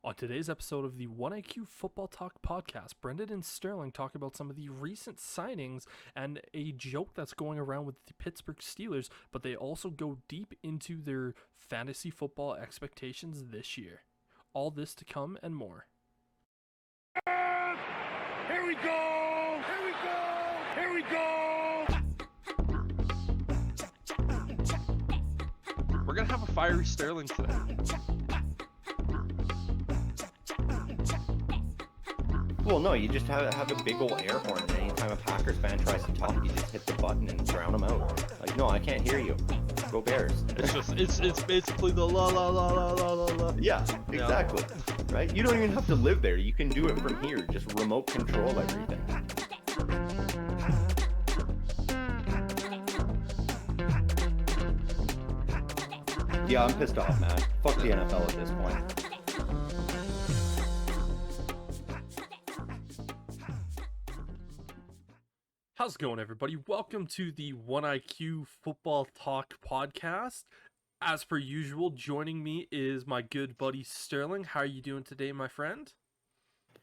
On today's episode of the OneIQ Football Talk Podcast, Brendon and Sterling talk about some of the recent signings and a joke that's going around with the Pittsburgh Steelers, but they also go deep into their fantasy football expectations this year. All this to come and more. Here we go! Here we go! Here we go! We're going to have a fiery Sterling today. Well, no, you just have a big old air horn, and anytime a Packers fan tries to talk, you just hit the button and drown them out. Like, no, I can't hear you. Go Bears. It's basically the la la la la la la la. Yeah, exactly. Right? You don't even have to live there. You can do it from here. Just remote control everything. Yeah, I'm pissed off, man. Fuck the NFL at this point. How's it going, everybody? Welcome to the OneIQ Football Talk Podcast. As per usual, joining me is my good buddy Sterling. How are you doing today, my friend?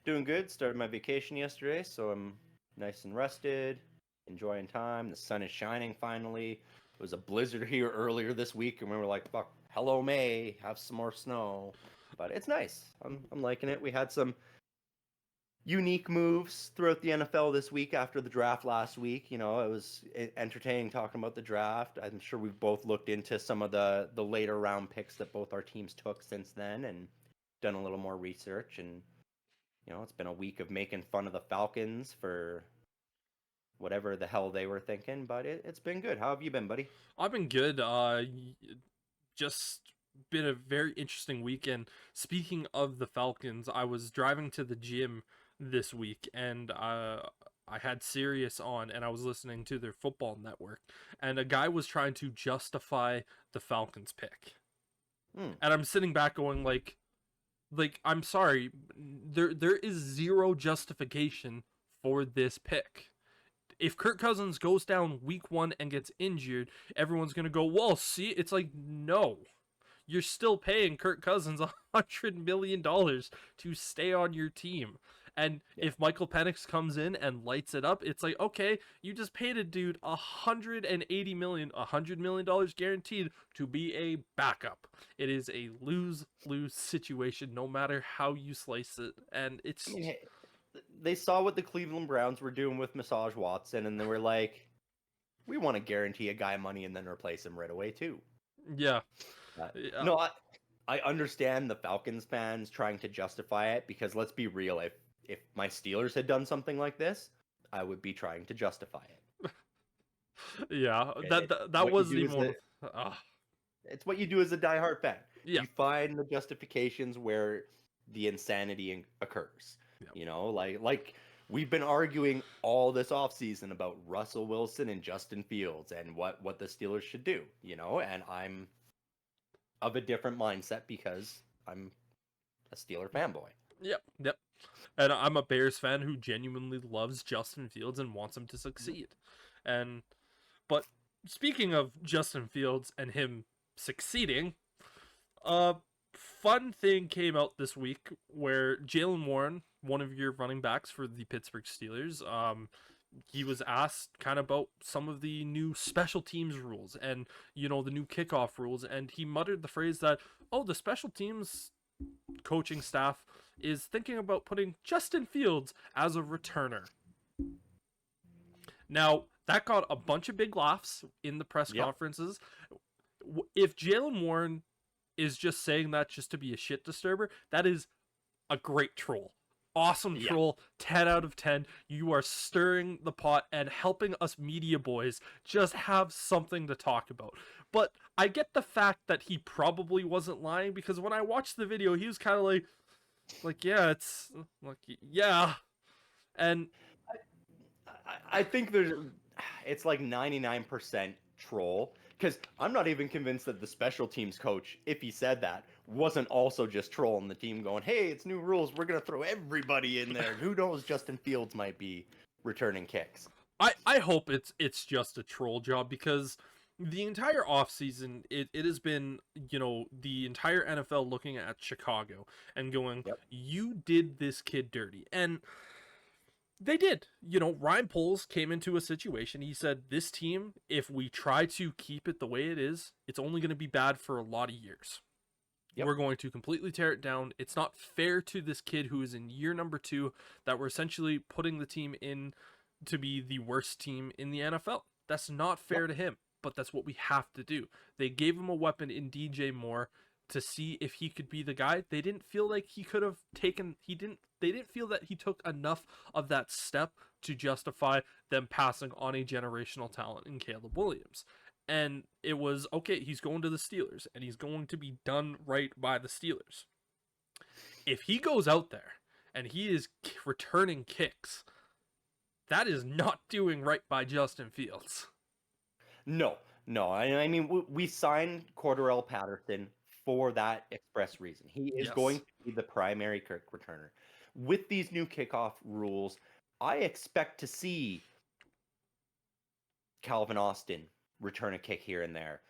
Doing good. Started my vacation yesterday, so I'm nice and rested, enjoying time. The sun is shining finally. It was a blizzard here earlier this week, and we were like, fuck, hello May, have some more snow. But it's nice. I'm liking it. We had some unique moves throughout the NFL this week after the draft last week. You know, it was entertaining talking about the draft. I'm sure we've both looked into some of the later round picks that both our teams took since then and done a little more research. And, you know, it's been a week of making fun of the Falcons for whatever the hell they were thinking, but it's been good. How have you been, buddy? I've been good. Just been a very interesting weekend. Speaking of the Falcons, I was driving to the gym this week, and I had Sirius on, and I was listening to their football network, and a guy was trying to justify the Falcons pick. And I'm sitting back going like I'm sorry, there is zero justification for this pick. If Kirk Cousins goes down week 1 and gets injured, everyone's going to go, well, see, it's like, no. You're still paying Kirk Cousins $100 million to stay on your team. And if Michael Penix comes in and lights it up, it's like, okay, you just paid a dude $180 million, $100 million guaranteed to be a backup. It is a lose-lose situation, no matter how you slice it. And it's... They saw what the Cleveland Browns were doing with Massage Watson, and they were like, we want to guarantee a guy money and then replace him right away, too. Yeah. No, I understand the Falcons fans trying to justify it, because let's be real, if my Steelers had done something like this, I would be trying to justify it. Yeah, that was the more... It's what you do as a diehard fan. Yeah. You find the justifications where the insanity occurs. Yep. You know, like we've been arguing all this offseason about Russell Wilson and Justin Fields and what the Steelers should do, you know, and I'm of a different mindset because I'm a Steeler fanboy. Yep. And I'm a Bears fan who genuinely loves Justin Fields and wants him to succeed. But speaking of Justin Fields and him succeeding, fun thing came out this week where Jaylen Warren, one of your running backs for the Pittsburgh Steelers, he was asked kind of about some of the new special teams rules and, you know, the new kickoff rules, and he muttered the phrase that, oh, the special teams coaching staff is thinking about putting Justin Fields as a returner. Now, that got a bunch of big laughs in the press conferences. If Jaylen Warren is just saying that just to be a shit disturber, that is a great troll. Awesome troll, 10 out of 10. You are stirring the pot and helping us media boys just have something to talk about. But I get the fact that he probably wasn't lying, because when I watched the video, he was kind of like, yeah, it's like, yeah. And I think it's like 99% troll, because I'm not even convinced that the special teams coach, if he said that, wasn't also just trolling the team going, hey, it's new rules, we're going to throw everybody in there. Who knows, Justin Fields might be returning kicks. I hope it's just a troll job, because the entire offseason, it has been, the entire NFL looking at Chicago and going, Yep. you did this kid dirty. And they did. Ryan Poles came into a situation. He said, this team, if we try to keep it the way it is, it's only going to be bad for a lot of years. Yep. We're going to completely tear it down. It's not fair to this kid who is in year number 2 that we're essentially putting the team in to be the worst team in the NFL. That's not fair to him, but that's what we have to do. They gave him a weapon in DJ Moore to see if he could be the guy. They didn't feel like he could have taken, they didn't feel that he took enough of that step to justify them passing on a generational talent in Caleb Williams. And it was, okay, he's going to the Steelers, and he's going to be done right by the Steelers. If he goes out there and he is returning kicks, that is not doing right by Justin Fields. No. I mean, we signed Cordarrelle Patterson for that express reason. He is going to be the primary kick returner. With these new kickoff rules, I expect to see Calvin Austin return a kick here and there.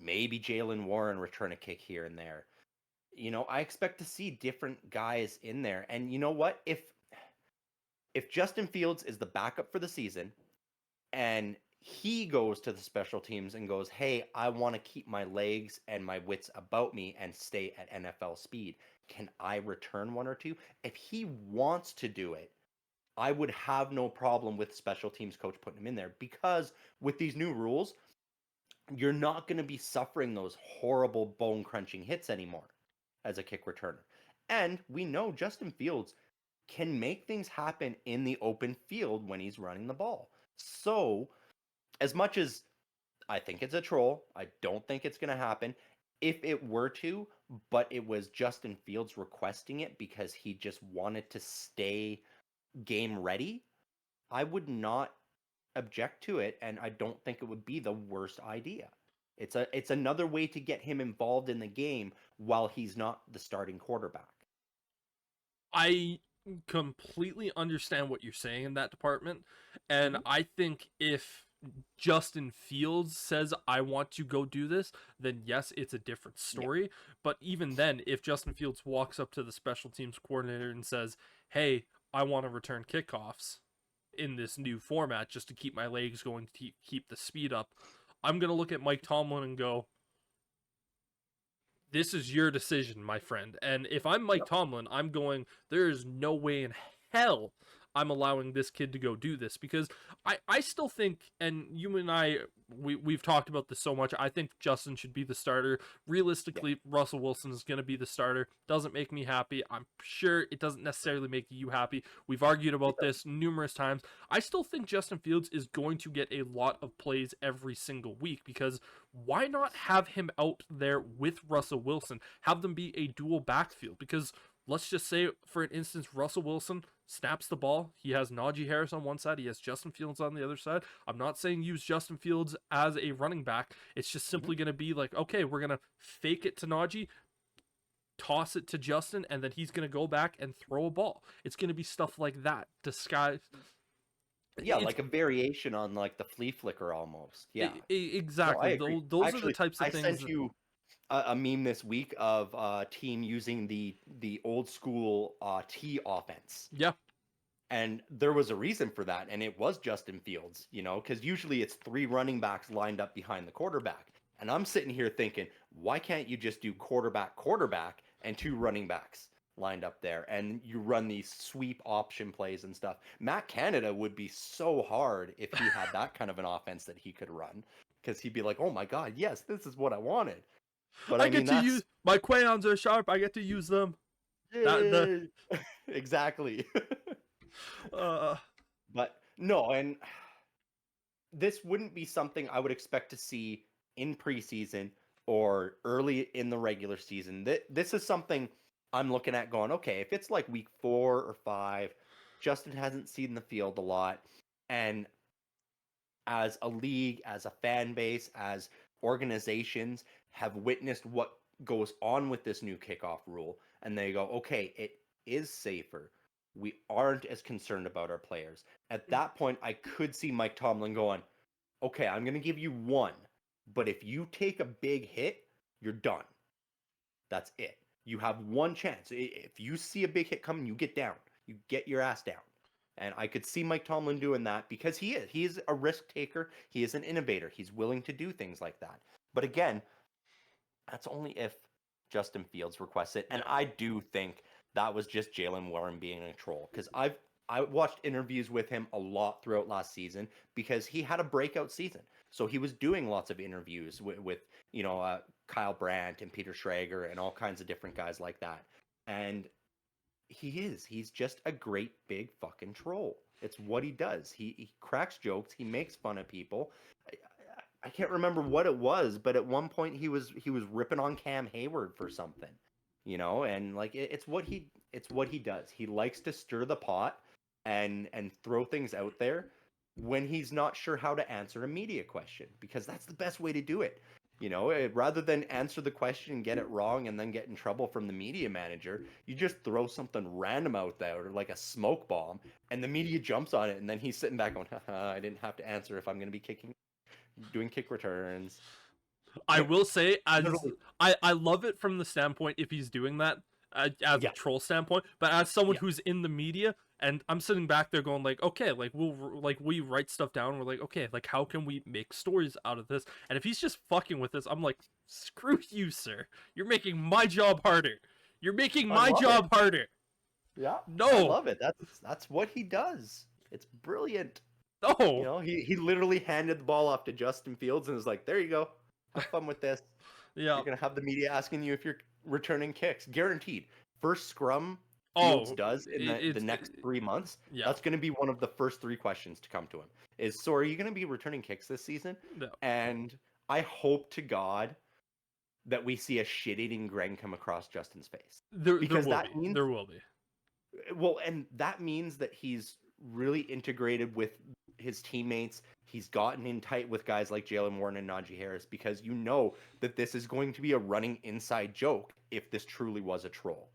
Maybe Jaylen Warren return a kick here and there. I expect to see different guys in there. And you know what? If Justin Fields is the backup for the season and he goes to the special teams and goes, hey, I want to keep my legs and my wits about me and stay at NFL speed, can I return one or two? If he wants to do it, I would have no problem with special teams coach putting him in there, because with these new rules, you're not going to be suffering those horrible bone crunching hits anymore as a kick returner. And we know Justin Fields can make things happen in the open field when he's running the ball. So as much as I think it's a troll, I don't think it's going to happen. If it were to, but it was Justin Fields requesting it because he just wanted to stay game ready, I would not object to it, and I don't think it would be the worst idea. It's another way to get him involved in the game while he's not the starting quarterback. I completely understand what you're saying in that department, and I think if Justin Fields says, I want to go do this, then yes, it's a different story. Yeah. But even then, if Justin Fields walks up to the special teams coordinator and says, hey, I want to return kickoffs in this new format just to keep my legs going, to keep the speed up, I'm going to look at Mike Tomlin and go, this is your decision, my friend. And if I'm Mike Tomlin, I'm going, there is no way in hell I'm allowing this kid to go do this, because I still think, and you and I, we've talked about this so much, I think Justin should be the starter. Realistically, Russell Wilson is going to be the starter. Doesn't make me happy. I'm sure it doesn't necessarily make you happy. We've argued about this numerous times. I still think Justin Fields is going to get a lot of plays every single week, because why not have him out there with Russell Wilson? Have them be a dual backfield, because let's just say, for an instance, Russell Wilson snaps the ball. He has Najee Harris on one side. He has Justin Fields on the other side. I'm not saying use Justin Fields as a running back. It's just simply going to be like, okay, we're going to fake it to Najee, toss it to Justin, and then he's going to go back and throw a ball. It's going to be stuff like that. Disguise. Yeah, like a variation on like the flea flicker almost. Yeah. Exactly. No, those actually, are the types of things. I sent you a meme this week of a team using the old school T offense. Yeah. And there was a reason for that, and it was Justin Fields, because usually it's 3 running backs lined up behind the quarterback. And I'm sitting here thinking, why can't you just do quarterback, and 2 running backs lined up there, and you run these sweep option plays and stuff? Matt Canada would be so hard if he had that kind of an offense that he could run, because he'd be like, oh my God, yes, this is what I wanted. But I get to use my crayons are sharp. I get to use them. Exactly. But no, and this wouldn't be something I would expect to see in preseason or early in the regular season. This is something I'm looking at going, okay, if it's like week 4 or 5, Justin hasn't seen the field a lot, and as a league, as a fan base, as organizations have witnessed what goes on with this new kickoff rule, and they go, okay, it is safer. We aren't as concerned about our players. At that point, I could see Mike Tomlin going, okay, I'm going to give you 1, But if you take a big hit, you're done. That's it. You have one chance. If you see a big hit coming, you get down. You get your ass down. And I could see Mike Tomlin doing that because he is. He is a risk taker. He is an innovator. He's willing to do things like that. But again, that's only if Justin Fields requests it. And I do think that was just Jalen Warren being a troll. Because I watched interviews with him a lot throughout last season because he had a breakout season. So he was doing lots of interviews with Kyle Brandt and Peter Schrager and all kinds of different guys like that. And he's just a great big fucking troll. It's what he does. He cracks jokes. He makes fun of people. I can't remember what it was, but at one point he was ripping on Cam Hayward for something, and like it's what he does. He likes to stir the pot and throw things out there when he's not sure how to answer a media question, because that's the best way to do it. Rather than answer the question and get it wrong and then get in trouble from the media manager, you just throw something random out there, like a smoke bomb, and the media jumps on it, and then he's sitting back going, I didn't have to answer if I'm going to be doing kick returns. I will say, I love it from the standpoint if he's doing that as a troll standpoint, but as someone who's in the media, and I'm sitting back there going like, okay, like we write stuff down. We're like, okay, like how can we make stories out of this? And if he's just fucking with this, I'm like, screw you, sir. You're making my job harder. You're making my job harder. Yeah. No. I love it. That's what he does. It's brilliant. No. He literally handed the ball off to Justin Fields and was like, there you go. Have fun with this. Yeah. You're going to have the media asking you if you're returning kicks. Guaranteed. First scrum Fields does in the next 3 months. Yeah. That's going to be one of the first 3 questions to come to him. So are you going to be returning kicks this season? No. And I hope to God that we see a shit-eating grin come across Justin's face. There will be. Well, and that means that he's really integrated with his teammates. He's gotten in tight with guys like Jalen Warren and Najee Harris, because that this is going to be a running inside joke if this truly was a troll.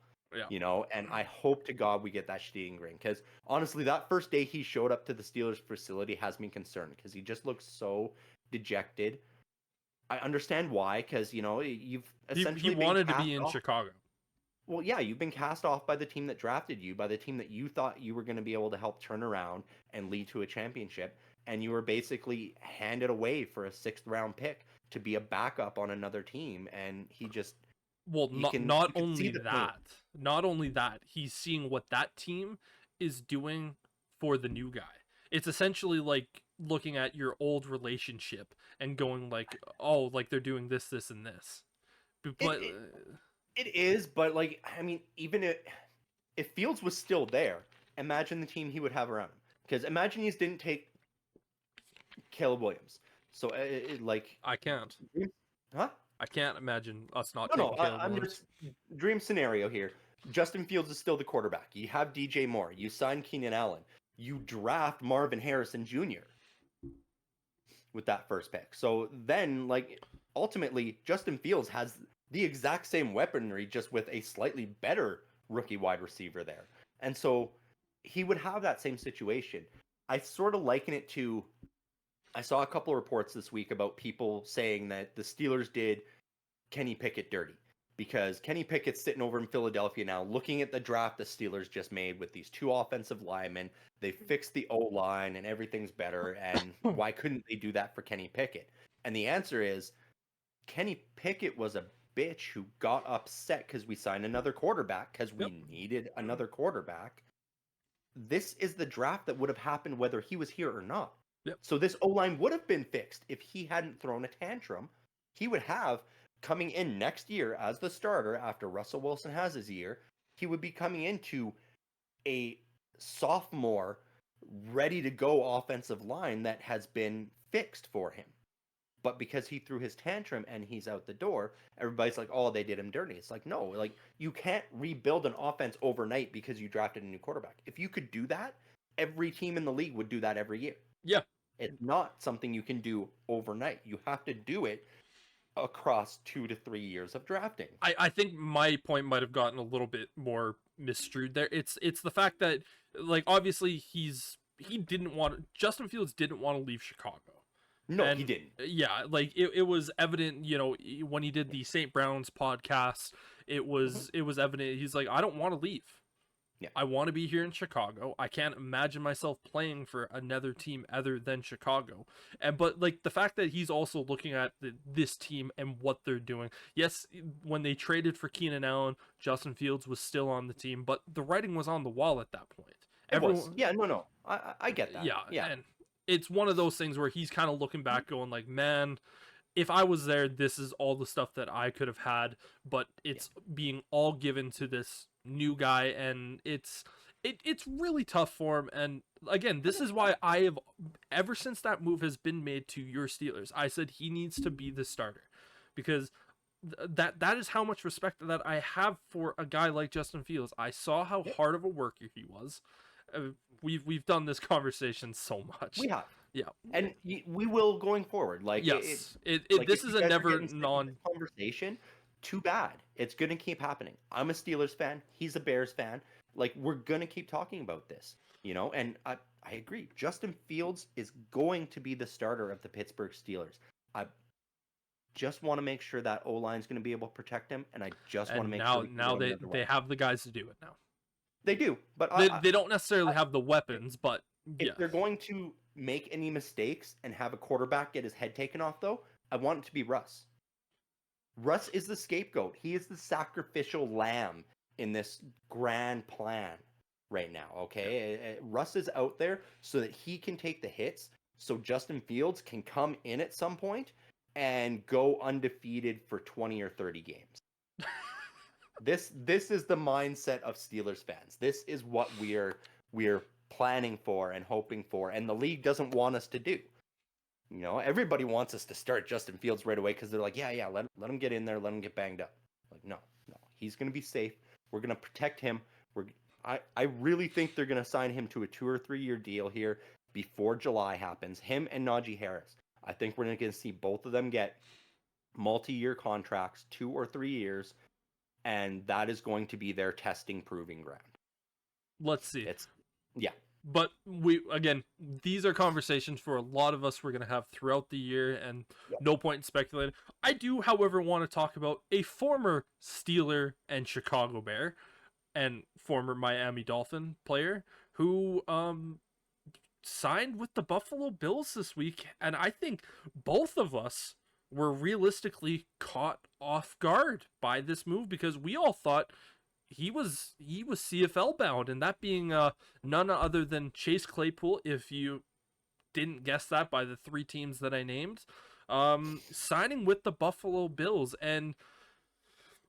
Yeah. And I hope to God we get that shit-eating grin, because honestly, that first day he showed up to the Steelers facility has me concerned, because he just looks so dejected. I understand why, because you've essentially he wanted to be in Chicago. Well, yeah, you've been cast off by the team that drafted you, by the team that you thought you were going to be able to help turn around and lead to a championship, and you were basically handed away for a 6th round pick to be a backup on another team, and he just not only that, he's seeing what that team is doing for the new guy. It's essentially like looking at your old relationship and going like, oh, like they're doing this, and this. But it is, but like, I mean, even if Fields was still there, imagine the team he would have around him. Because imagine he didn't take Caleb Williams. So I can't. Huh? I can't imagine us not taking Caleb Williams. Just dream scenario here. Justin Fields is still the quarterback. You have DJ Moore. You sign Keenan Allen. You draft Marvin Harrison Jr. with that first pick. So then, like, ultimately, Justin Fields has the exact same weaponry, just with a slightly better rookie wide receiver there. And so he would have that same situation. I sort of liken it to, I saw a couple of reports this week about people saying that the Steelers did Kenny Pickett dirty, because Kenny Pickett's sitting over in Philadelphia now looking at the draft the Steelers just made with these 2 offensive linemen. They fixed the O-line and everything's better. And why couldn't they do that for Kenny Pickett? And the answer is Kenny Pickett was a bitch who got upset because we signed another quarterback, because we needed another quarterback. This is the draft that would have happened whether he was here or not. Yep. So this O-line would have been fixed if he hadn't thrown a tantrum. He would have, coming in next year as the starter after Russell Wilson has his year, he would be coming into a sophomore, ready to go offensive line that has been fixed for him. But because he threw his tantrum and he's out the door, everybody's like, oh, they did him dirty. It's like, no, like, you can't rebuild an offense overnight because you drafted a new quarterback. If you could do that, every team in the league would do that every year. Yeah. It's not something you can do overnight. You have to do it across 2 to 3 years of drafting. I think my point might have gotten a little bit more misstrued there. It's the fact that, like, obviously Justin Fields didn't want to leave Chicago. No, And he didn't. yeah, like it was evident, when he did the St. Brown's podcast, it was evident. He's like, I don't want to leave. Yeah. I want to be here in Chicago. I can't imagine myself playing for another team other than Chicago. But like the fact that he's also looking at this team and what they're doing. Yes, when they traded for Keenan Allen, Justin Fields was still on the team, but the writing was on the wall at that point. It was. Yeah, no. I get that. Yeah, Yeah. and it's one of those things where he's kind of looking back, going like, man, if I was there, this is all the stuff that I could have had, but it's being all given to this new guy, and it's really tough for him. And again, this is why I have, ever since that move has been made to your Steelers, I said he needs to be the starter, because that is how much respect that I have for a guy like Justin Fields. I saw how hard of a worker he was. We've done this conversation so much. We have. Yeah. And we will going forward. Like, yes, like this if is you a guys are never getting sick of this conversation. Too bad. It's gonna keep happening. I'm a Steelers fan. He's a Bears fan. Like, we're gonna keep talking about this, and I agree. Justin Fields is going to be the starter of the Pittsburgh Steelers. I just want to make sure that O-line's going to be able to protect him, and I just want to make sure now they have the guys to do it now. They do, but they don't necessarily have the weapons, but if they're going to make any mistakes and have a quarterback get his head taken off, though, I want it to be Russ. Russ is the scapegoat. He is the sacrificial lamb in this grand plan right now, okay? Russ is out there so that he can take the hits, so Justin Fields can come in at some point and go undefeated for 20 or 30 games. This is the mindset of Steelers fans. This is what we're planning for and hoping for, and the league doesn't want us to do. Everybody wants us to start Justin Fields right away because they're like, yeah, let him get in there, let him get banged up. Like, no, he's going to be safe. We're going to protect him. I really think they're going to sign him to a 2 or 3 year deal here before July happens. Him and Najee Harris. I think we're going to see both of them get multi-year contracts, 2 or 3 years, and that is going to be their testing proving ground. Let's see. Yeah. But these are conversations for a lot of us we're going to have throughout the year, and no point in speculating. I do, however, want to talk about a former Steeler and Chicago Bear and former Miami Dolphin player who signed with the Buffalo Bills this week, and I think both of us were realistically caught off guard by this move because we all thought he was CFL bound, and that being none other than Chase Claypool, if you didn't guess that by the 3 teams that I named, signing with the Buffalo Bills. And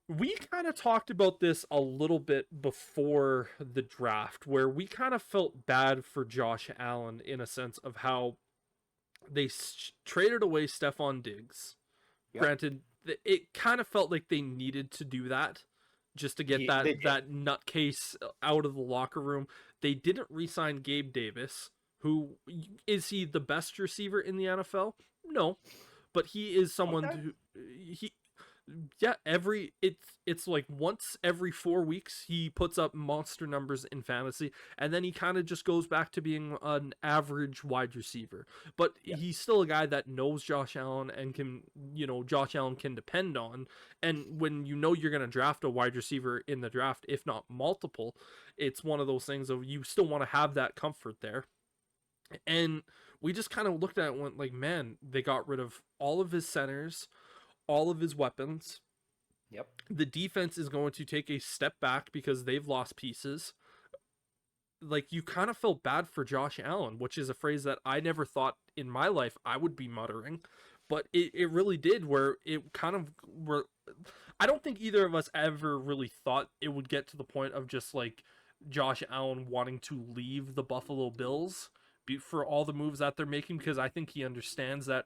we kind of talked about this a little bit before the draft, where we kind of felt bad for Josh Allen in a sense of how they traded away Stephon Diggs. Yep. Granted, it kind of felt like they needed to do that just to get that nutcase out of the locker room. They didn't re-sign Gabe Davis, who is he the best receiver in the NFL? No, but he is someone who it's like once every 4 weeks he puts up monster numbers in fantasy, and then he kind of just goes back to being an average wide receiver. But he's still a guy that knows Josh Allen and can, Josh Allen can depend on. And when you're going to draft a wide receiver in the draft, if not multiple, it's one of those things of you still want to have that comfort there. And we just kind of looked at it and went like, man, they got rid of all of his centers, all of his weapons. Yep. The defense is going to take a step back because they've lost pieces. Like, you kind of felt bad for Josh Allen, which is a phrase that I never thought in my life I would be muttering, but it really did, where it kind of were. I don't think either of us ever really thought it would get to the point of just like Josh Allen wanting to leave the Buffalo Bills for all the moves that they're making, because I think he understands that,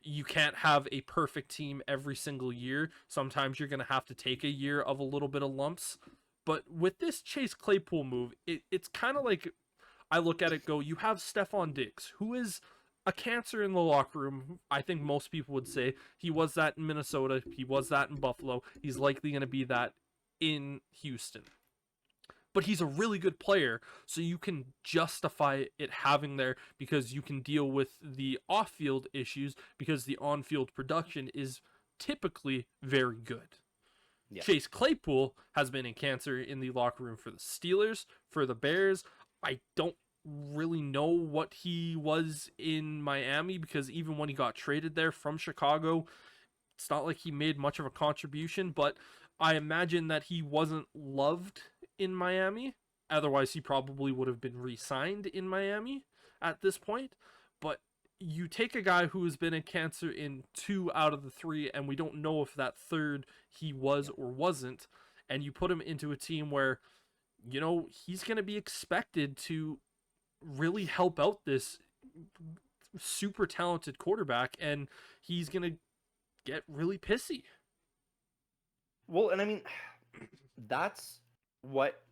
you can't have a perfect team every single year. Sometimes you're going to have to take a year of a little bit of lumps. But with this Chase Claypool move, it's kind of like, I look at it, go, you have Stephon Diggs, who is a cancer in the locker room. I think most people would say he was that in Minnesota. He was that in Buffalo. He's likely going to be that in Houston. but he's a really good player, so you can justify it having there because you can deal with the off-field issues because the on-field production is typically very good. Yeah. Chase Claypool has been a cancer in the locker room for the Steelers, for the Bears. I don't really know what he was in Miami because even when he got traded there from Chicago, it's not like he made much of a contribution, but I imagine that he wasn't loved in Miami. Otherwise, he probably would have been re-signed in Miami at this point. But you take a guy who has been a cancer in 2 out of the 3, and we don't know if that third he was or wasn't, and you put him into a team where, he's going to be expected to really help out this super talented quarterback, and he's going to get really pissy. Well, and I mean, that's what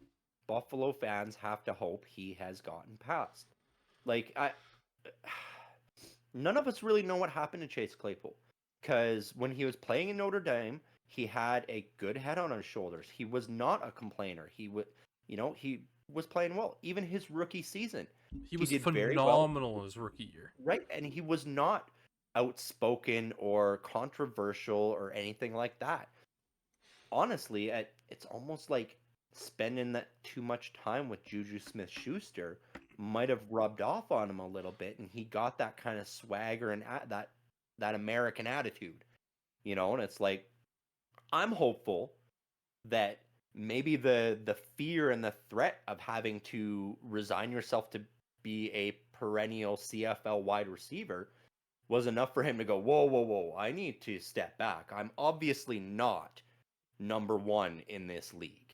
Buffalo fans have to hope he has gotten past. Like, none of us really know what happened to Chase Claypool, because when he was playing in Notre Dame, he had a good head on his shoulders. He was not a complainer. He was playing well. Even his rookie season, he was did phenomenal very well. his rookie year. Right, and he was not outspoken or controversial or anything like that. Honestly, it's almost like spending that too much time with Juju Smith-Schuster might have rubbed off on him a little bit, and he got that kind of swagger and that American attitude, and it's like, I'm hopeful that maybe the fear and the threat of having to resign yourself to be a perennial CFL wide receiver was enough for him to go, whoa, I need to step back. I'm obviously not number 1 in this league,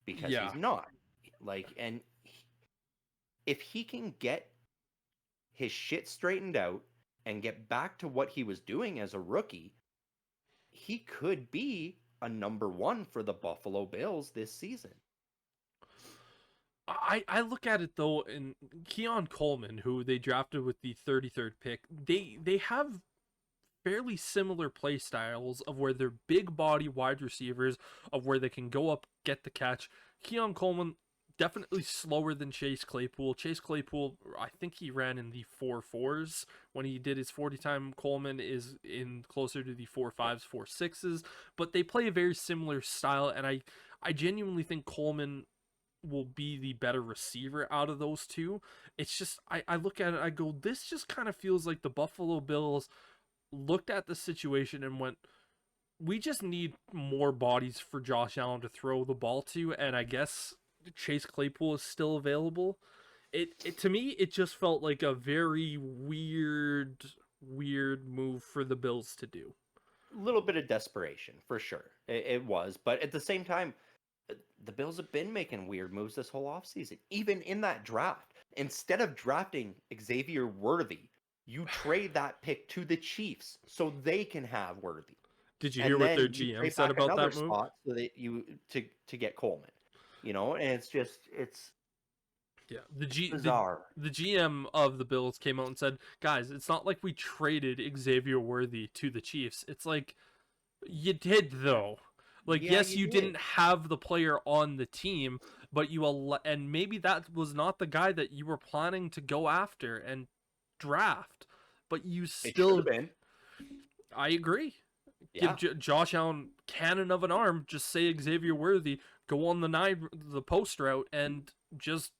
because he's not. Like, and if he can get his shit straightened out and get back to what he was doing as a rookie, he could be a number 1 for the Buffalo Bills this season. I look at it though, and Keon Coleman, who they drafted with the 33rd pick, they have fairly similar play styles of where they're big body wide receivers, of where they can go up, get the catch. Keon Coleman, definitely slower than Chase Claypool. Chase Claypool, I think he ran in the 4.4s when he did his 40 time. Coleman is in closer to the 4.5s, 4.6s, but they play a very similar style, and I genuinely think Coleman will be the better receiver out of those two. It's just, I look at it, I go, this just kind of feels like the Buffalo Bills looked at the situation and went, we just need more bodies for Josh Allen to throw the ball to, and I guess Chase Claypool is still available. It to me, it just felt like a very weird move for the Bills to do. A little bit of desperation, for sure. It was, but at the same time, the Bills have been making weird moves this whole offseason. Even in that draft, instead of drafting Xavier Worthy, you trade that pick to the Chiefs so they can have Worthy. Did you hear what their GM said about that move? Spot so that to get Coleman, and it's bizarre. The GM of the Bills came out and said, guys, it's not like we traded Xavier Worthy to the Chiefs. It's like, you did though. Like, yeah, yes, you didn't have the player on the team, but and maybe that was not the guy that you were planning to go after and draft, but you still. Been. I agree. Yeah. Give Josh Allen cannon of an arm. Just say Xavier Worthy, go on the post route, and just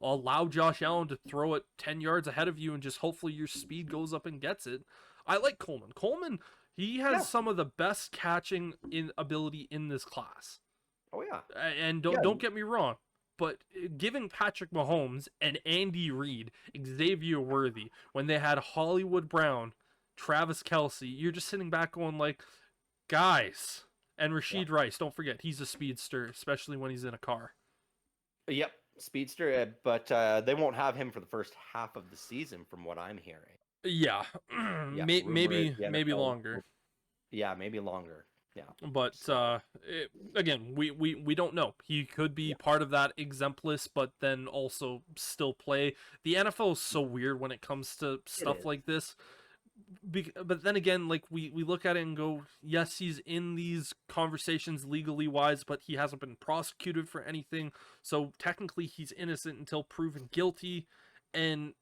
allow Josh Allen to throw it 10 yards ahead of you, and just hopefully your speed goes up and gets it. I like Coleman. Coleman. He has some of the best catching ability in this class. Oh yeah. And don't get me wrong, but giving Patrick Mahomes and Andy Reid, Xavier Worthy, when they had Hollywood Brown, Travis Kelce, you're just sitting back going like, guys, and Rashid Rice, don't forget, he's a speedster, especially when he's in a car. Yep, speedster, but they won't have him for the first half of the season from what I'm hearing. Yeah, maybe longer. Yeah, maybe longer. Yeah, but again, we don't know. He could be part of that exemplis, but then also still play. The NFL is so weird when it comes to stuff like this. but then again, like we look at it and go, yes, he's in these conversations legally wise, but he hasn't been prosecuted for anything. So technically he's innocent until proven guilty, and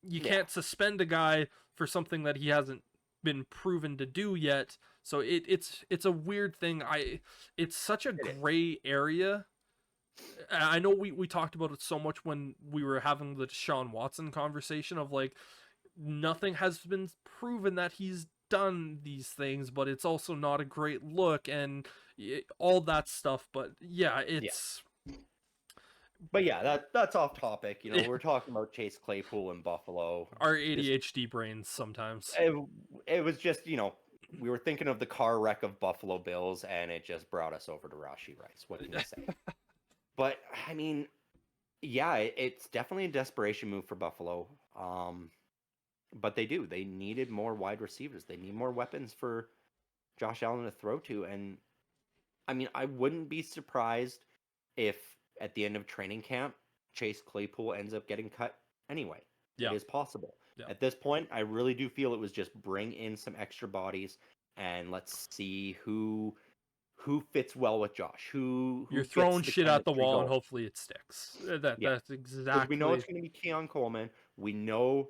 you Yeah. can't suspend a guy for something that he hasn't been proven to do yet. So it's a weird thing. It's such a gray area. I know we talked about it so much when we were having the Deshaun Watson conversation of like, nothing has been proven that he's done these things, but it's also not a great look and all that stuff. But yeah, it's But yeah, that's off topic. You know, we're talking about Chase Claypool in Buffalo. our ADHD brains sometimes. It was just, you know, we were thinking of the car wreck of Buffalo Bills, and it just brought us over to Rashee Rice. What can you say? But I mean, yeah, it's definitely a desperation move for Buffalo. But they needed more wide receivers. They need more weapons for Josh Allen to throw to. And I mean, I wouldn't be surprised if at the end of training camp, Chase Claypool ends up getting cut anyway. Yeah. It is possible. Yeah. At this point, I really do feel it was just bring in some extra bodies and let's see who fits well with Josh. Who You're gets throwing the shit at the chemistry wall going. and hopefully it sticks. Yeah. That's 'Cause exactly. we know it's going to be Keon Coleman. We know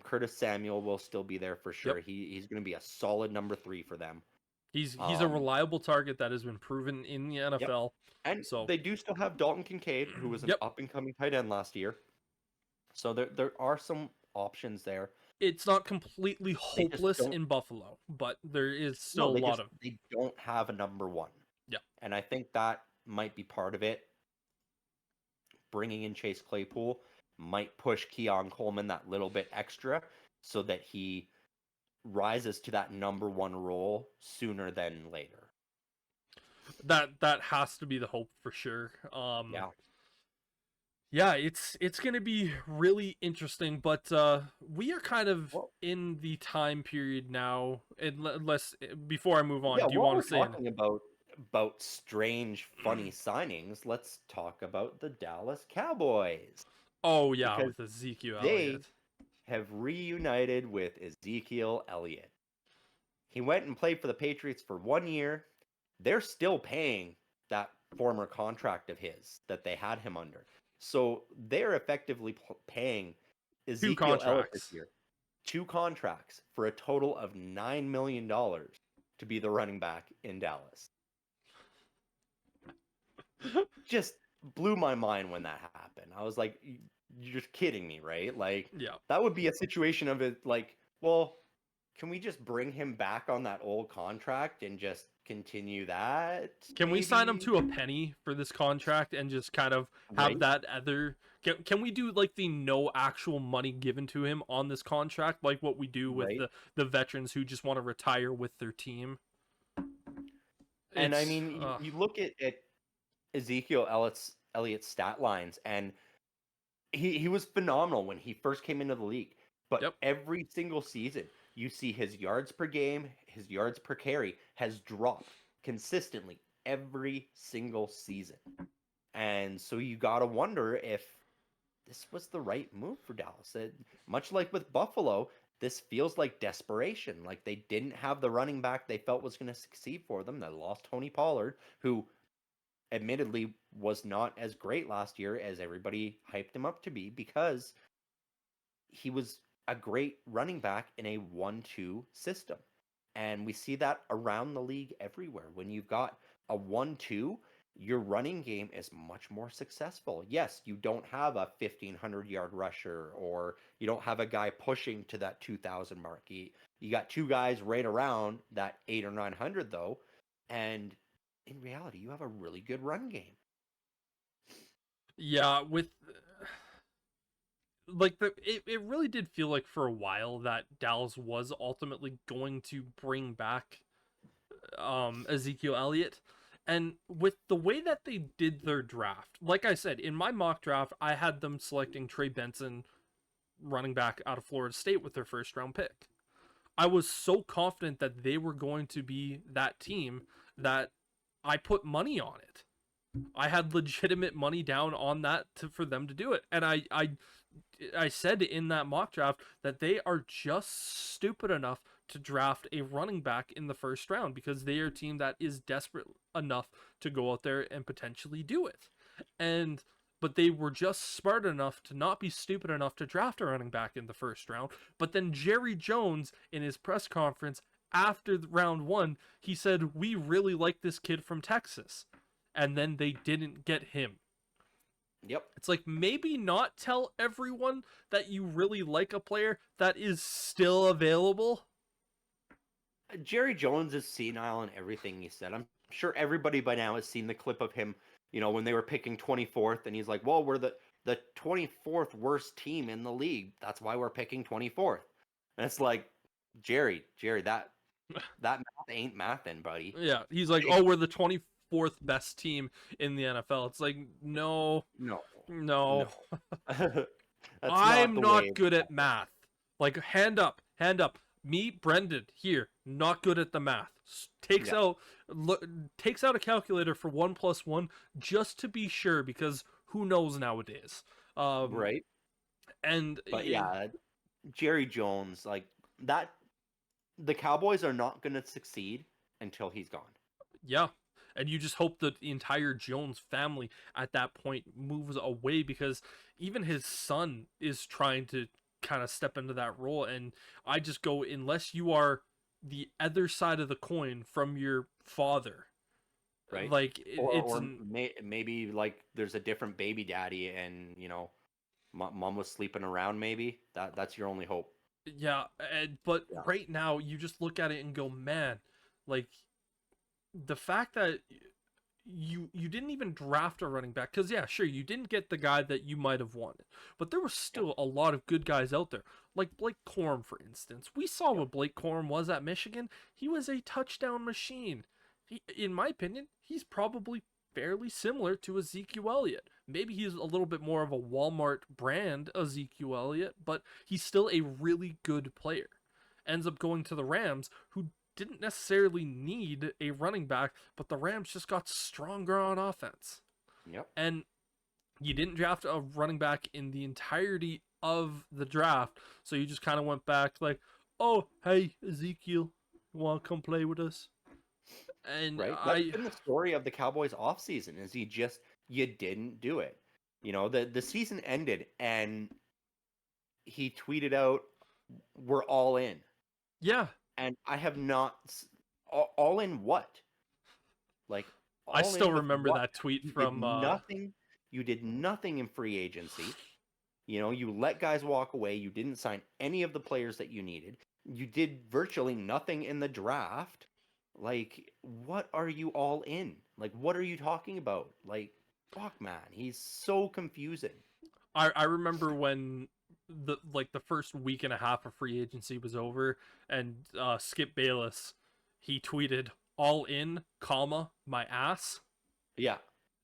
Curtis Samuel will still be there for sure. Yep. He's going to be a solid number 3 for them. He's a reliable target that has been proven in the NFL. And so they do still have Dalton Kincaid, who was an Yep. up-and-coming tight end last year. So there are some options there. It's not completely hopeless in Buffalo, but there is still a lot of. They don't have a number 1. Yeah. And I think that might be part of it. Bringing in Chase Claypool might push Keon Coleman that little bit extra so that he rises to that number 1 role sooner than later. That has to be the hope for sure. Yeah, it's going to be really interesting, but we are kind of in the time period now. Unless before I move on, do you want to say talking about strange, funny signings? Let's talk about the Dallas Cowboys. Oh yeah, because with Ezekiel Elliott. They have reunited with Ezekiel Elliott. He went and played for the Patriots for 1 year. They're still paying that former contract of his that they had him under. So they're effectively paying Ezekiel Elliott this year 2 contracts for a total of $9 million to be the running back in Dallas. Just blew my mind when that happened. I was like, you're just kidding me, right? Like, yeah, that would be a situation of it like, well, can we just bring him back on that old contract and just continue that? Can we sign him to a penny for this contract and just kind of have that other... Can we do like the no actual money given to him on this contract, like what we do with the veterans who just want to retire with their team? And I mean, you look at Ezekiel Elliott's stat lines, and he was phenomenal when he first came into the league. But every single season, you see his yards per game, his yards per carry has dropped consistently every single season. And so you got to wonder if this was the right move for Dallas. Much like with Buffalo, this feels like desperation. Like they didn't have the running back they felt was going to succeed for them. They lost Tony Pollard, who admittedly was not as great last year as everybody hyped him up to be, because he was a great running back in a 1-2 system. And we see that around the league everywhere. When you've got a 1-2, your running game is much more successful. Yes, you don't have a 1,500-yard rusher, or you don't have a guy pushing to that 2,000 mark. You got 2 guys right around that 800 or 900, though. And in reality, you have a really good run game. Yeah, with... like it really did feel like for a while that Dallas was ultimately going to bring back Ezekiel Elliott. And with the way that they did their draft, like I said, in my mock draft, I had them selecting Trey Benson, running back out of Florida State, with their first round pick. I was so confident that they were going to be that team that I put money on it. I had legitimate money down on that for them to do it. And I I said in that mock draft that they are just stupid enough to draft a running back in the first round because they are a team that is desperate enough to go out there and potentially do it. And but they were just smart enough to not be stupid enough to draft a running back in the first round. But then Jerry Jones, in his press conference after round 1, he said, "We really like this kid from Texas." And then they didn't get him. Yep. It's like, maybe not tell everyone that you really like a player that is still available. Jerry Jones is senile in everything he said. I'm sure everybody by now has seen the clip of him, when they were picking 24th, and he's like, well, we're the 24th worst team in the league. That's why we're picking 24th. And it's like, Jerry, that math ain't mathin', buddy. Yeah, he's like, oh, we're the 24th best team in the NFL. It's like, no. I'm not good at math. Like, hand up. Me, Brendon, here, not good at the math. Takes out a calculator for 1 + 1 just to be sure, because who knows nowadays. Right. But Jerry Jones, like that, the Cowboys are not going to succeed until he's gone. Yeah. And you just hope that the entire Jones family at that point moves away, because even his son is trying to kind of step into that role. And I just go, unless you are the other side of the coin from your father, right? Like, maybe like there's a different baby daddy, and mom was sleeping around. Maybe that's your only hope. Yeah, but right now you just look at it and go, man, like, the fact that you didn't even draft a running back, because sure, you didn't get the guy that you might have wanted, but there was still a lot of good guys out there, like Blake Corum, for instance. We saw what Blake Corum was at Michigan. He was a touchdown machine. In my opinion, he's probably fairly similar to Ezekiel Elliott. Maybe he's a little bit more of a Walmart brand Ezekiel Elliott, but he's still a really good player. Ends up going to the Rams, who didn't necessarily need a running back, but the Rams just got stronger on offense. Yep. And you didn't draft a running back in the entirety of the draft, so you just kind of went back like, oh, hey, Ezekiel, you want to come play with us? And right. That's been the story of the Cowboys offseason, is you didn't do it. The season ended, and he tweeted out, "We're all in." Yeah. And I have not all in what? Like, I still remember that tweet from nothing. You did nothing in free agency. You let guys walk away. You didn't sign any of the players that you needed. You did virtually nothing in the draft. Like, what are you all in? Like, what are you talking about? Like, fuck, man, he's so confusing. I remember when the first week and a half of free agency was over, and Skip Bayless, he tweeted, "All in, comma, my ass." Yeah.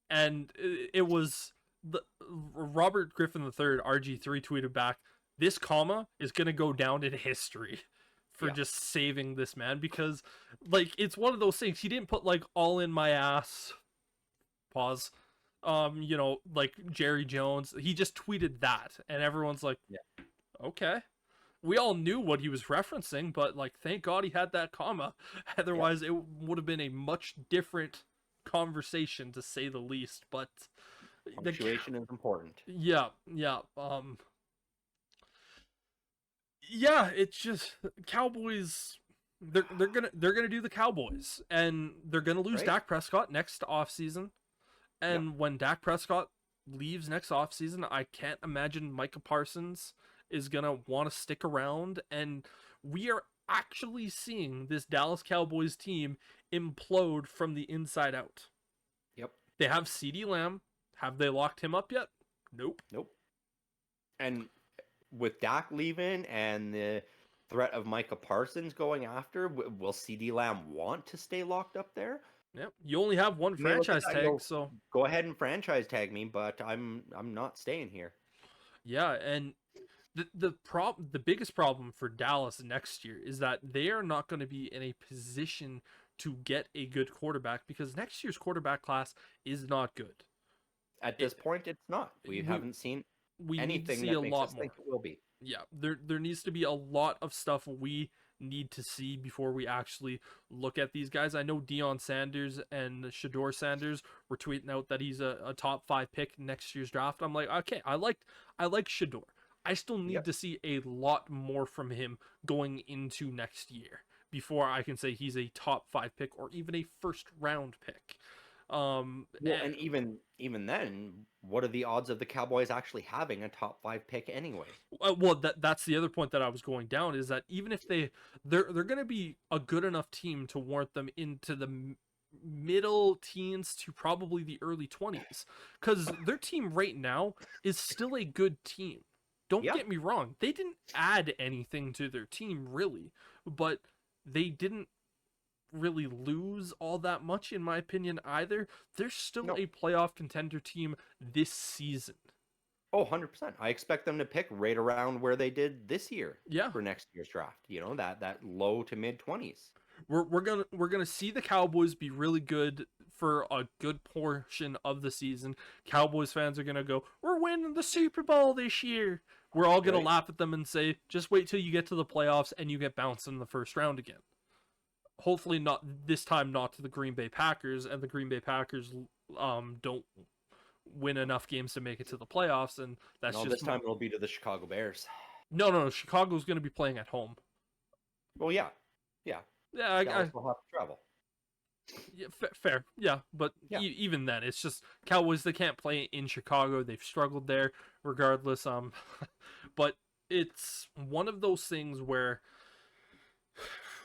And it was the Robert Griffin III, RG3, tweeted back, "This comma is going to go down in history for just saving this man," because like, it's one of those things. He didn't put like "all in my ass," pause, like Jerry Jones. He just tweeted that, and everyone's like, okay. We all knew what he was referencing, but like, thank God he had that comma. Otherwise, it would have been a much different conversation, to say the least. But punctuation is important. Yeah. It's just Cowboys. They're gonna do the Cowboys, and they're gonna lose Dak Prescott next offseason. And when Dak Prescott leaves next offseason, I can't imagine Micah Parsons is going to want to stick around. And we are actually seeing this Dallas Cowboys team implode from the inside out. Yep. They have CeeDee Lamb. Have they locked him up yet? Nope. And with Dak leaving and the threat of Micah Parsons going after, will CeeDee Lamb want to stay locked up there? Yep. You only have one franchise tag, so go ahead and franchise tag me, but I'm not staying here. Yeah, and the biggest problem for Dallas next year is that they are not going to be in a position to get a good quarterback, because next year's quarterback class is not good. At this point, it's not. We haven't seen we need to anything see that a makes lot us more. think it will be. Yeah, there needs to be a lot of stuff we need to see before we actually look at these guys. I know Deion Sanders and Shador Sanders were tweeting out that he's a top 5 pick next year's draft. I'm like, okay, I like Shador. I still need Yep. to see a lot more from him going into next year before I can say he's a top 5 pick or even a first round pick. Well, and even then, what are the odds of the Cowboys actually having a top 5 pick anyway? Well, that's the other point that I was going down, is that even if they're going to be a good enough team to warrant them into the middle teens to probably the early 20s, because their team right now is still a good team. Don't Yeah. get me wrong, they didn't add anything to their team really, but they didn't really lose all that much in my opinion either. They're still No. a playoff contender team this season. Oh, 100%. I expect them to pick right around where they did this year Yeah. for next year's draft. You know, that low to mid 20s. We're gonna see the Cowboys be really good for a good portion of the season. Cowboys fans are gonna go, "We're winning the Super Bowl this year." We're all gonna Right. laugh at them and say, "Just wait till you get to the playoffs and you get bounced in the first round again." Hopefully not this time, not to the Green Bay Packers, and the Green Bay Packers don't win enough games to make it to the playoffs, and that's No, just this time it'll be to the Chicago Bears. no. Chicago's gonna be playing at home. Well, yeah. Yeah. Yeah, Dallas will have to travel. Yeah, fair. Yeah, but Yeah. Even then, it's just Cowboys. They can't play in Chicago. They've struggled there, regardless. But it's one of those things where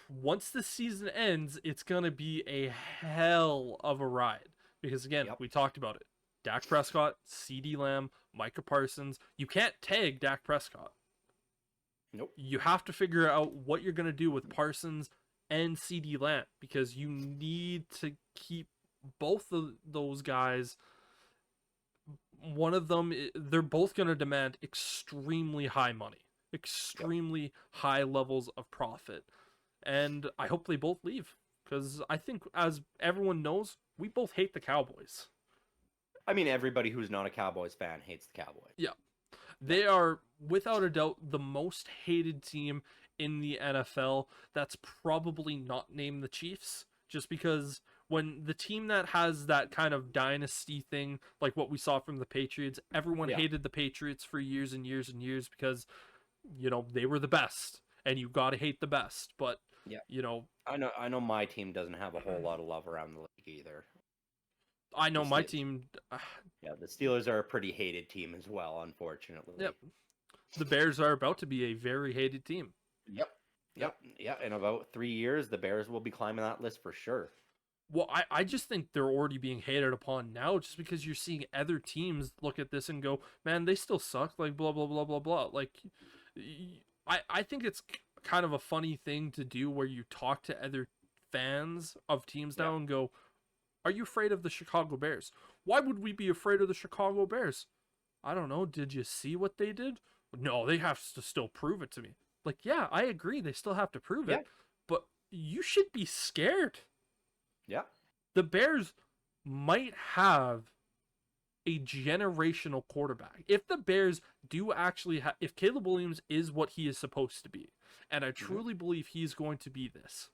once the season ends, it's gonna be a hell of a ride. Because again, Yep. we talked about it. Dak Prescott, CeeDee Lamb, Micah Parsons. You can't tag Dak Prescott. Nope. You have to figure out what you're gonna do with Parsons and CeeDee Lamb, because you need to keep both of those guys. One of them, they're both going to demand extremely high money, extremely high levels of profit. And I hope they both leave, because I think, as everyone knows, we both hate the Cowboys. I mean, everybody who's not a Cowboys fan hates the Cowboys. Yeah. They are, without a doubt, the most hated team in the NFL. That's probably not named the Chiefs, just because when the team that has that kind of dynasty thing, like what we saw from the Patriots, everyone Yeah. hated the Patriots for years and years and years because, they were the best, and you got to hate the best. But, Yeah. you know, I know my team doesn't have a whole lot of love around the league either. I know The my Steelers. team. Yeah, the Steelers are a pretty hated team as well, unfortunately. Yep. The Bears are about to be a very hated team. Yep. Yeah, in about 3 years, the Bears will be climbing that list for sure. Well, I just think they're already being hated upon now, just because you're seeing other teams look at this and go, man, they still suck, like, blah, blah, blah, blah, blah. Like, I think it's kind of a funny thing to do where you talk to other fans of teams now and go, are you afraid of the Chicago Bears? Why would we be afraid of the Chicago Bears? I don't know. Did you see what they did? No, they have to still prove it to me. Like, yeah, I agree. They still have to prove it. But you should be scared. Yeah. The Bears might have a generational quarterback. If the Bears do actually have, if Caleb Williams is what he is supposed to be, and I truly believe he's going to be this,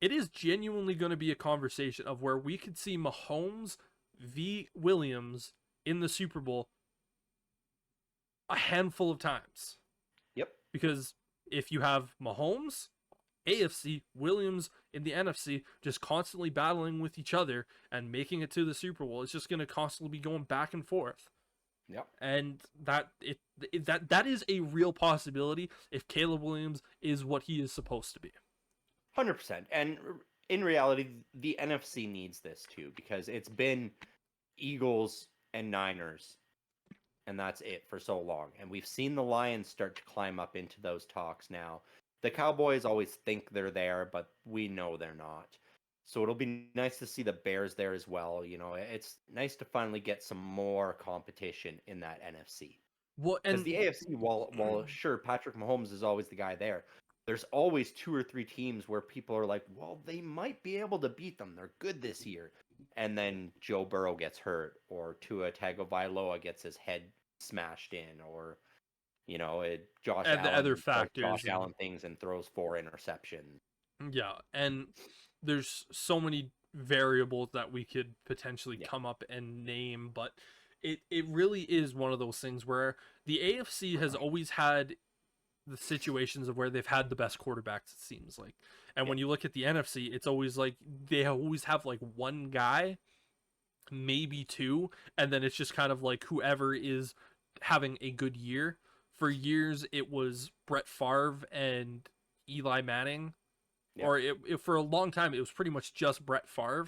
it is genuinely going to be a conversation of where we could see Mahomes v. Williams in the Super Bowl a handful of times. Yep. Because if you have Mahomes, AFC, Williams in the NFC, just constantly battling with each other and making it to the Super Bowl, it's just going to constantly be going back and forth. Yep. And that is a real possibility if Caleb Williams is what he is supposed to be. 100%. And in reality, the NFC needs this too, because it's been Eagles and Niners, and that's it for so long. And we've seen the Lions start to climb up into those talks now. The Cowboys always think they're there, but we know they're not. So it'll be nice to see the Bears there as well. It's nice to finally get some more competition in that NFC. Well, Because the AFC, while sure, Patrick Mahomes is always the guy there, there's always 2 or 3 teams where people are like, well, they might be able to beat them. They're good this year. And then Joe Burrow gets hurt, or Tua Tagovailoa gets his head smashed in, or Josh And the Allen other does factors. Josh Allen things and throws 4 interceptions. Yeah, and there's so many variables that we could potentially come up and name, but it really is one of those things where the AFC has always had the situations of where they've had the best quarterbacks, it seems like. And when you look at the NFC, it's always like they always have like one guy, maybe two, and then it's just kind of like whoever is having a good year. For years, it was Brett Favre and Eli Manning, or for a long time, it was pretty much just Brett Favre,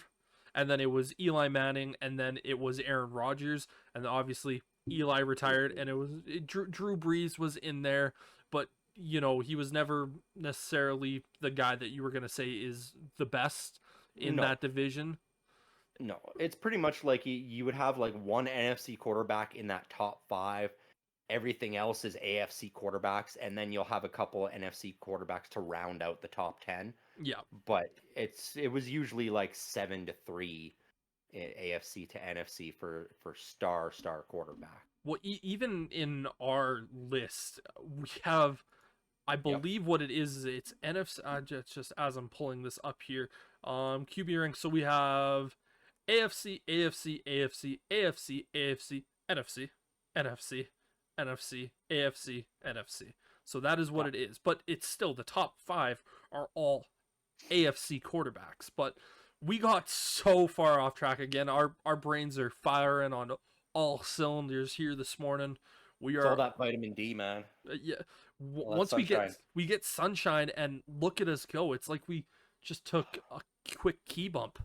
and then it was Eli Manning, and then it was Aaron Rodgers, and obviously Eli retired, and Drew Brees was in there, but he was never necessarily the guy that you were going to say is the best in that division. No, it's pretty much like you would have like one NFC quarterback in that top 5. Everything else is AFC quarterbacks, and then you'll have a couple of NFC quarterbacks to round out the top 10. Yeah. But it was usually like 7-3 AFC to NFC for star quarterback. Well, even in our list, we have, I believe what it is it's NFC, just as I'm pulling this up here, QB rank. So we have AFC, AFC, AFC, AFC, AFC, NFC, NFC, NFC, AFC, NFC. So that is what it is. But it's still, the top 5 are all AFC quarterbacks. But we got so far off track again. Our brains are firing on all cylinders here this morning. It's all that vitamin D, man. Once we get sunshine, and look at us go. It's like we just took a quick key bump.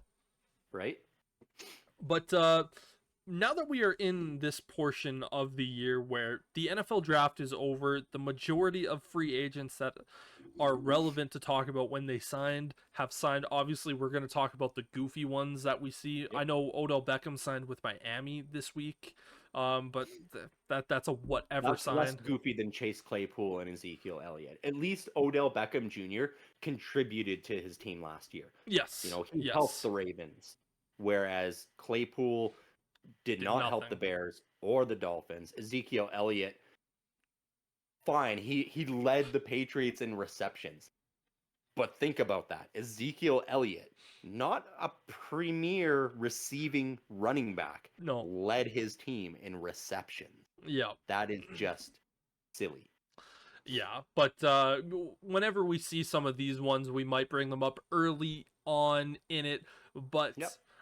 Right? But now that we are in this portion of the year where the NFL draft is over, the majority of free agents that are relevant to talk about when they have signed. Obviously, we're going to talk about the goofy ones that we see. Yep. I know Odell Beckham signed with Miami this week, but that's a whatever sign. Less goofy than Chase Claypool and Ezekiel Elliott. At least Odell Beckham Jr. contributed to his team last year. Yes. He helped the Ravens, whereas Claypool did not help the Bears or the Dolphins. Ezekiel Elliott, fine, he led the Patriots in receptions. But think about that. Ezekiel Elliott, not a premier receiving running back, led his team in receptions. Yeah. That is just silly. Yeah, but whenever we see some of these ones, we might bring them up early on in it. But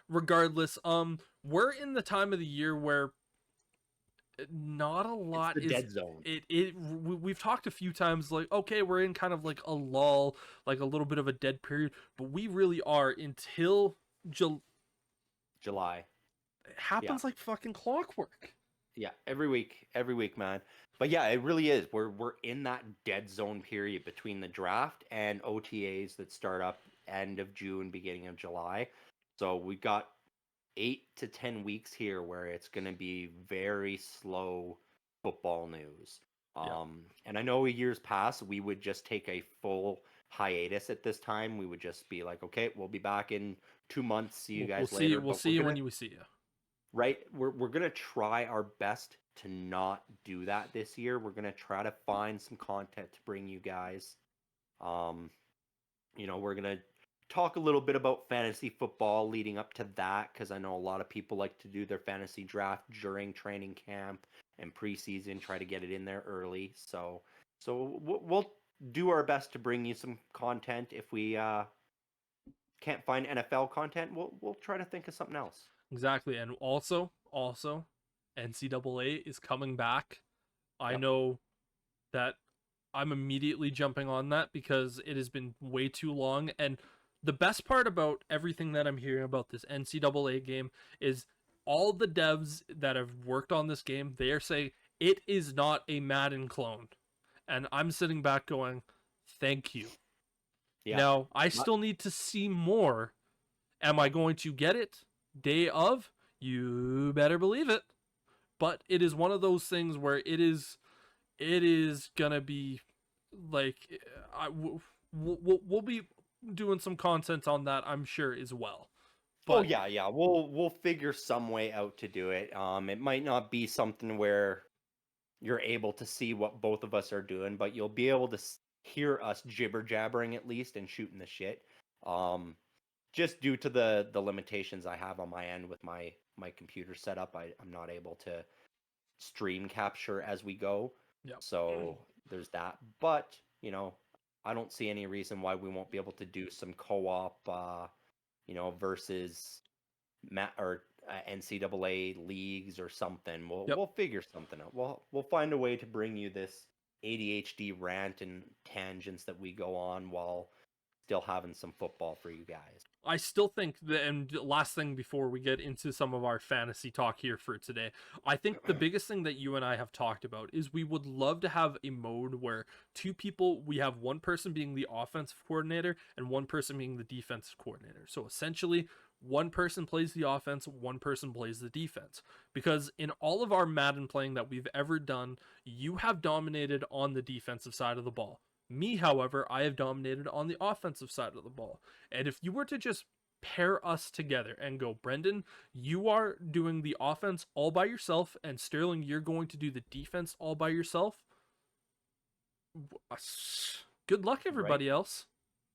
regardless, we're in the time of the year where not a lot is dead zone. We've talked a few times, like, okay, we're in kind of like a lull, like a little bit of a dead period, but we really are until July. It happens like fucking clockwork. Yeah, every week, man. But yeah, it really is. We're in that dead zone period between the draft and OTAs that start up end of June, beginning of July. So we got 8 to 10 weeks here where it's going to be very slow football news. And I know years past, we would just take a full hiatus at this time. We would just be like, okay, we'll be back in 2 months. See you guys later. We'll see you when we see you. Right? We're going to try our best to not do that this year. We're going to try to find some content to bring you guys. We're going to talk a little bit about fantasy football leading up to that, because I know a lot of people like to do their fantasy draft during training camp and preseason, try to get it in there early. So we'll do our best to bring you some content. If we can't find NFL content, we'll try to think of something else. Exactly. And also NCAA is coming back. I know that I'm immediately jumping on that because it has been way too long. And the best part about everything that I'm hearing about this NCAA game is all the devs that have worked on this game, they are saying it is not a Madden clone. And I'm sitting back going, thank you. Yeah. Now, I still need to see more. Am I going to get it day of? You better believe it. But it is one of those things where it is gonna be like, we'll be doing some content on that, I'm sure, as well. But, we'll figure some way out to do it. It might not be something where you're able to see what both of us are doing, but you'll be able to hear us jibber jabbering at least and shooting the shit. Just due to the limitations I have on my end with my computer setup, I'm not able to stream capture as we go. Yeah. So there's that. But, I don't see any reason why we won't be able to do some co-op, versus NCAA leagues or something. We'll figure something out. We'll find a way to bring you this ADHD rant and tangents that we go on while still having some football for you guys. I still think that, and last thing before we get into some of our fantasy talk here for today, I think the biggest thing that you and I have talked about is we would love to have a mode where two people, we have one person being the offensive coordinator and one person being the defensive coordinator. So essentially, one person plays the offense, one person plays the defense. Because in all of our Madden playing that we've ever done, you have dominated on the defensive side of the ball. Me, however, I have dominated on the offensive side of the ball. And if you were to just pair us together and go, Brendon, you are doing the offense all by yourself, and Sterling, you're going to do the defense all by yourself. Good luck, everybody else.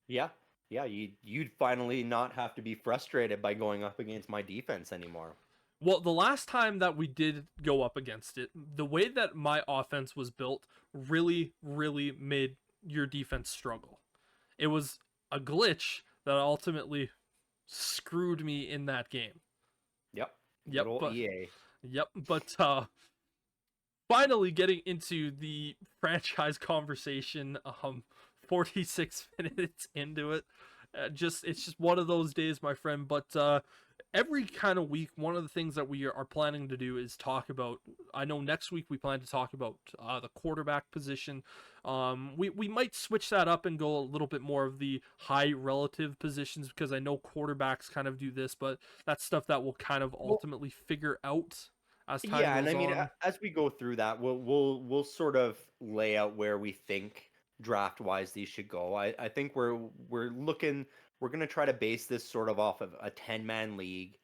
Yeah. You'd finally not have to be frustrated by going up against my defense anymore. Well, the last time that we did go up against it, the way that my offense was built really, really made your defense struggle. It was a glitch that ultimately screwed me in that game. Yep. But EA. Yep, but finally getting into the franchise conversation, 46 minutes into it. It's just one of those days, my friend, but every kind of week, one of the things that we are planning to do is talk about, I know next week we plan to talk about the quarterback position. We might switch that up and go a little bit more of the high relative positions, because I know quarterbacks kind of do this, but that's stuff that we'll kind of ultimately figure out as time goes on. Yeah, and I mean, as we go through that, we'll sort of lay out where we think draft-wise these should go. I think we're going to try to base this sort of off of a 10-man league,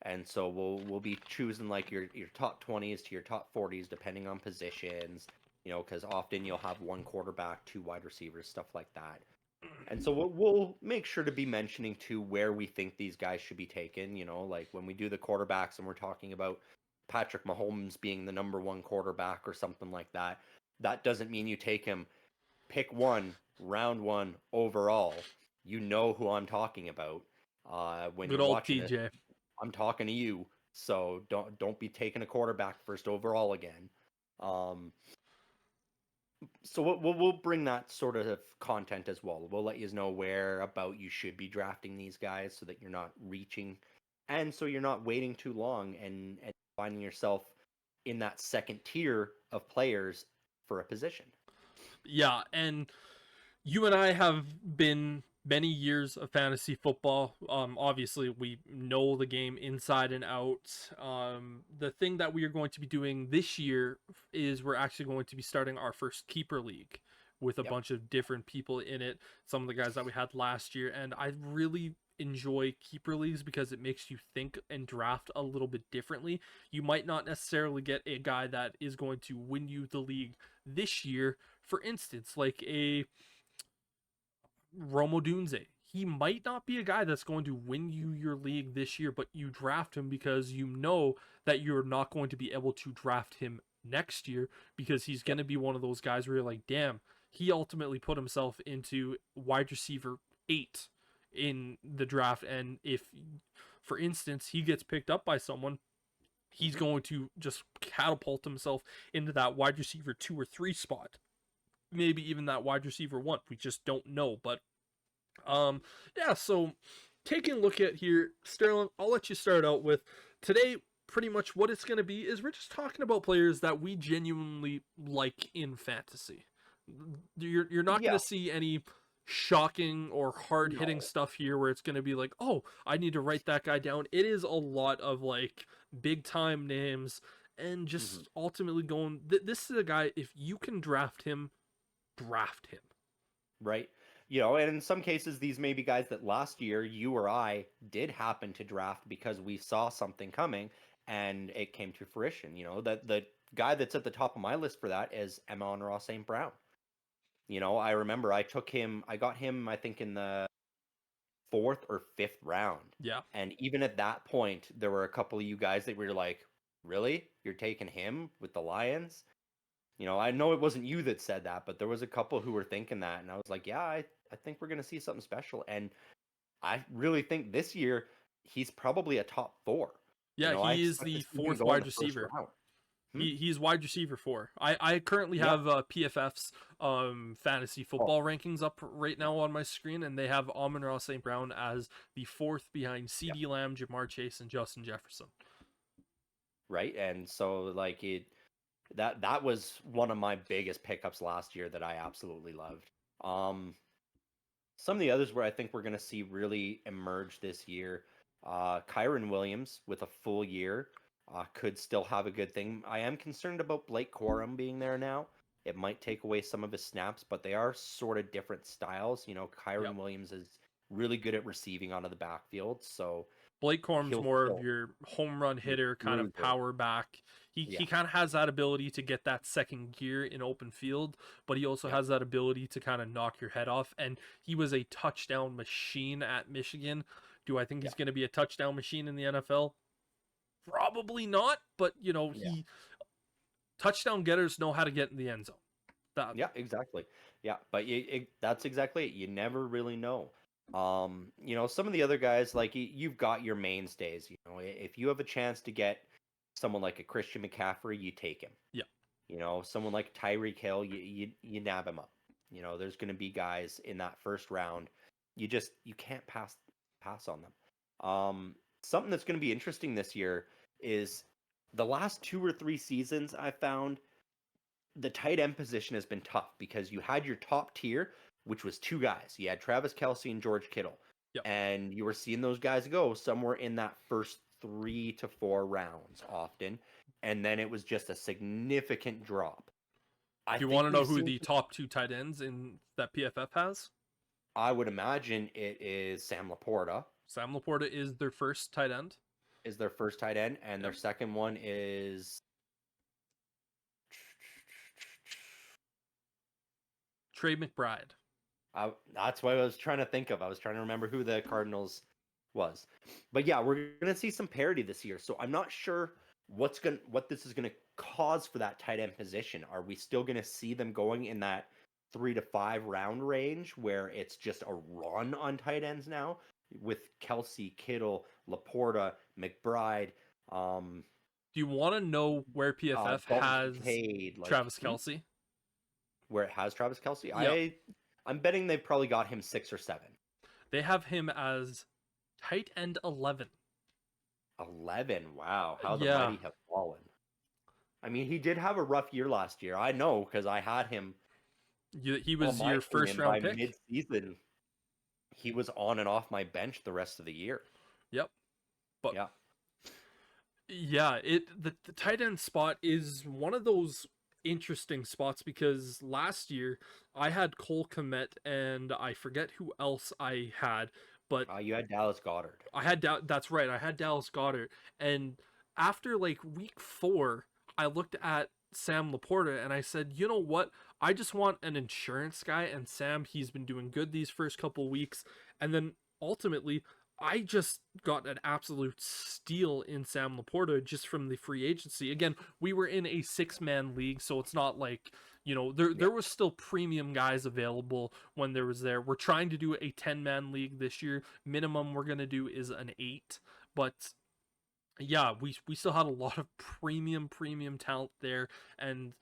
and so we'll be choosing like your top 20s to your top 40s depending on positions, because often you'll have one quarterback, two wide receivers, stuff like that. And so we'll make sure to be mentioning to where we think these guys should be taken, like when we do the quarterbacks and we're talking about Patrick Mahomes being the number one quarterback or something like that. That doesn't mean you take him pick one, round one overall. You know who I'm talking about. When Good you're old watching TJ. it, I'm talking to you. So don't be taking a quarterback first overall again. So we'll bring that sort of content as well. We'll let you know where about you should be drafting these guys so that you're not reaching, and so you're not waiting too long and finding yourself in that second tier of players for a position. Yeah, and you and I have been many years of fantasy football. Obviously, we know the game inside and out. The thing that we are going to be doing this year is we're actually going to be starting our first keeper league with a bunch of different people in it. Some of the guys that we had last year, and I really enjoy keeper leagues because it makes you think and draft a little bit differently. You might not necessarily get a guy that is going to win you the league this year. For instance, like a Rome Odunze. He might not be a guy that's going to win you your league this year, but you draft him because you know that you're not going to be able to draft him next year, because he's going to be one of those guys where you're like, damn, he ultimately put himself into wide receiver 8 in the draft. And if, for instance, he gets picked up by someone, he's going to just catapult himself into that wide receiver 2 or 3 spot. Maybe even that wide receiver 1. We just don't know. But so taking a look at here, Sterling, I'll let you start out with today. Pretty much what it's going to be is we're just talking about players that we genuinely like in fantasy. You're not going to see any shocking or hard-hitting stuff here where it's going to be like, oh, I need to write that guy down. It is a lot of like big-time names and just ultimately going, this is a guy, if you can draft him. Right. And in some cases, these may be guys that last year you or I did happen to draft because we saw something coming and it came to fruition. That the guy that's at the top of my list for that is Amon-Ra St. Brown. You know, I remember I got him, I think, in the 4th or 5th round. Yeah. And even at that point, there were a couple of you guys that were like, really? You're taking him with the Lions? You know, I know it wasn't you that said that, but there was a couple who were thinking that. And I was like, yeah, I think we're going to see something special. And I really think this year he's probably a top 4. Yeah, You know, I he is expect the to see him 4th go in wide the first receiver. round. He's wide receiver 4. I currently Yeah. have PFF's fantasy football rankings up right now on my screen, and they have Amon-Ra St. Brown as the 4th behind CeeDee Lamb, Jamar Chase, and Justin Jefferson. Right, and so like that was one of my biggest pickups last year that I absolutely loved. Some of the others where I think we're going to see really emerge this year, Kyron Williams with a full year could still have a good thing. I am concerned about Blake Corum being there now. It might take away some of his snaps, but they are sort of different styles. You know, Kyron Williams is really good at receiving out of the backfield, so Blake Corum's more of your home run hitter, kind of power back. He kind of has that ability to get that second gear in open field, but he also has that ability to kind of knock your head off. And he was a touchdown machine at Michigan. Do I think he's going to be a touchdown machine in the NFL? Probably not, but you know, touchdown getters know how to get in the end zone. Yeah, exactly. Yeah, but that's exactly it. You never really know. You know, some of the other guys, like you've got your mainstays. You know, if you have a chance to get someone like a Christian McCaffrey, you take him. Yeah. You know, someone like Tyreek Hill, you nab him up. You know, there's going to be guys in that first round. You can't pass on them. Something that's going to be interesting this year is the last 2 or 3 seasons I found the tight end position has been tough because you had your top tier, which was 2 guys. You had Travis Kelce and George Kittle. And you were seeing those guys go somewhere in that first 3 to 4 rounds often. And then it was just a significant drop. Do you want to know who the top 2 tight ends in that PFF has? I would imagine it is Sam Laporta. Sam Laporta is their first tight end. And their second one is Trey McBride. That's what I was trying to think of. I was trying to remember who the Cardinals was. But yeah, we're going to see some parity this year. So I'm not sure what this is going to cause for that tight end position. Are we still going to see them going in that 3 to 5 round range where it's just a run on tight ends now with Kelce, Kittle, Laporta, McBride? Do you want to know where PFF has Travis Kelce? Where it has Travis Kelce? Yeah. I'm betting they've probably got him 6 or 7. They have him as tight end 11. 11? Wow. How the mighty have fallen. I mean, he did have a rough year last year. I know because I had him. He was your first round pick. Mid-season, he was on and off my bench the rest of the year. Yep. But the tight end spot is one of those interesting spots because last year I had Cole Kmet and I forget who else I had, but you had Dallas Goedert. That's right. I had Dallas Goedert, and after like week 4, I looked at Sam Laporta and I said, you know what? I just want an insurance guy, and Sam, he's been doing good these first couple weeks, and then ultimately I just got an absolute steal in Sam Laporta just from the free agency. Again, we were in a 6-man league, so it's not like, you know, there was still premium guys available when there was there. We're trying to do a 10-man league this year. Minimum we're going to do is an 8, but yeah, we still had a lot of premium talent there, and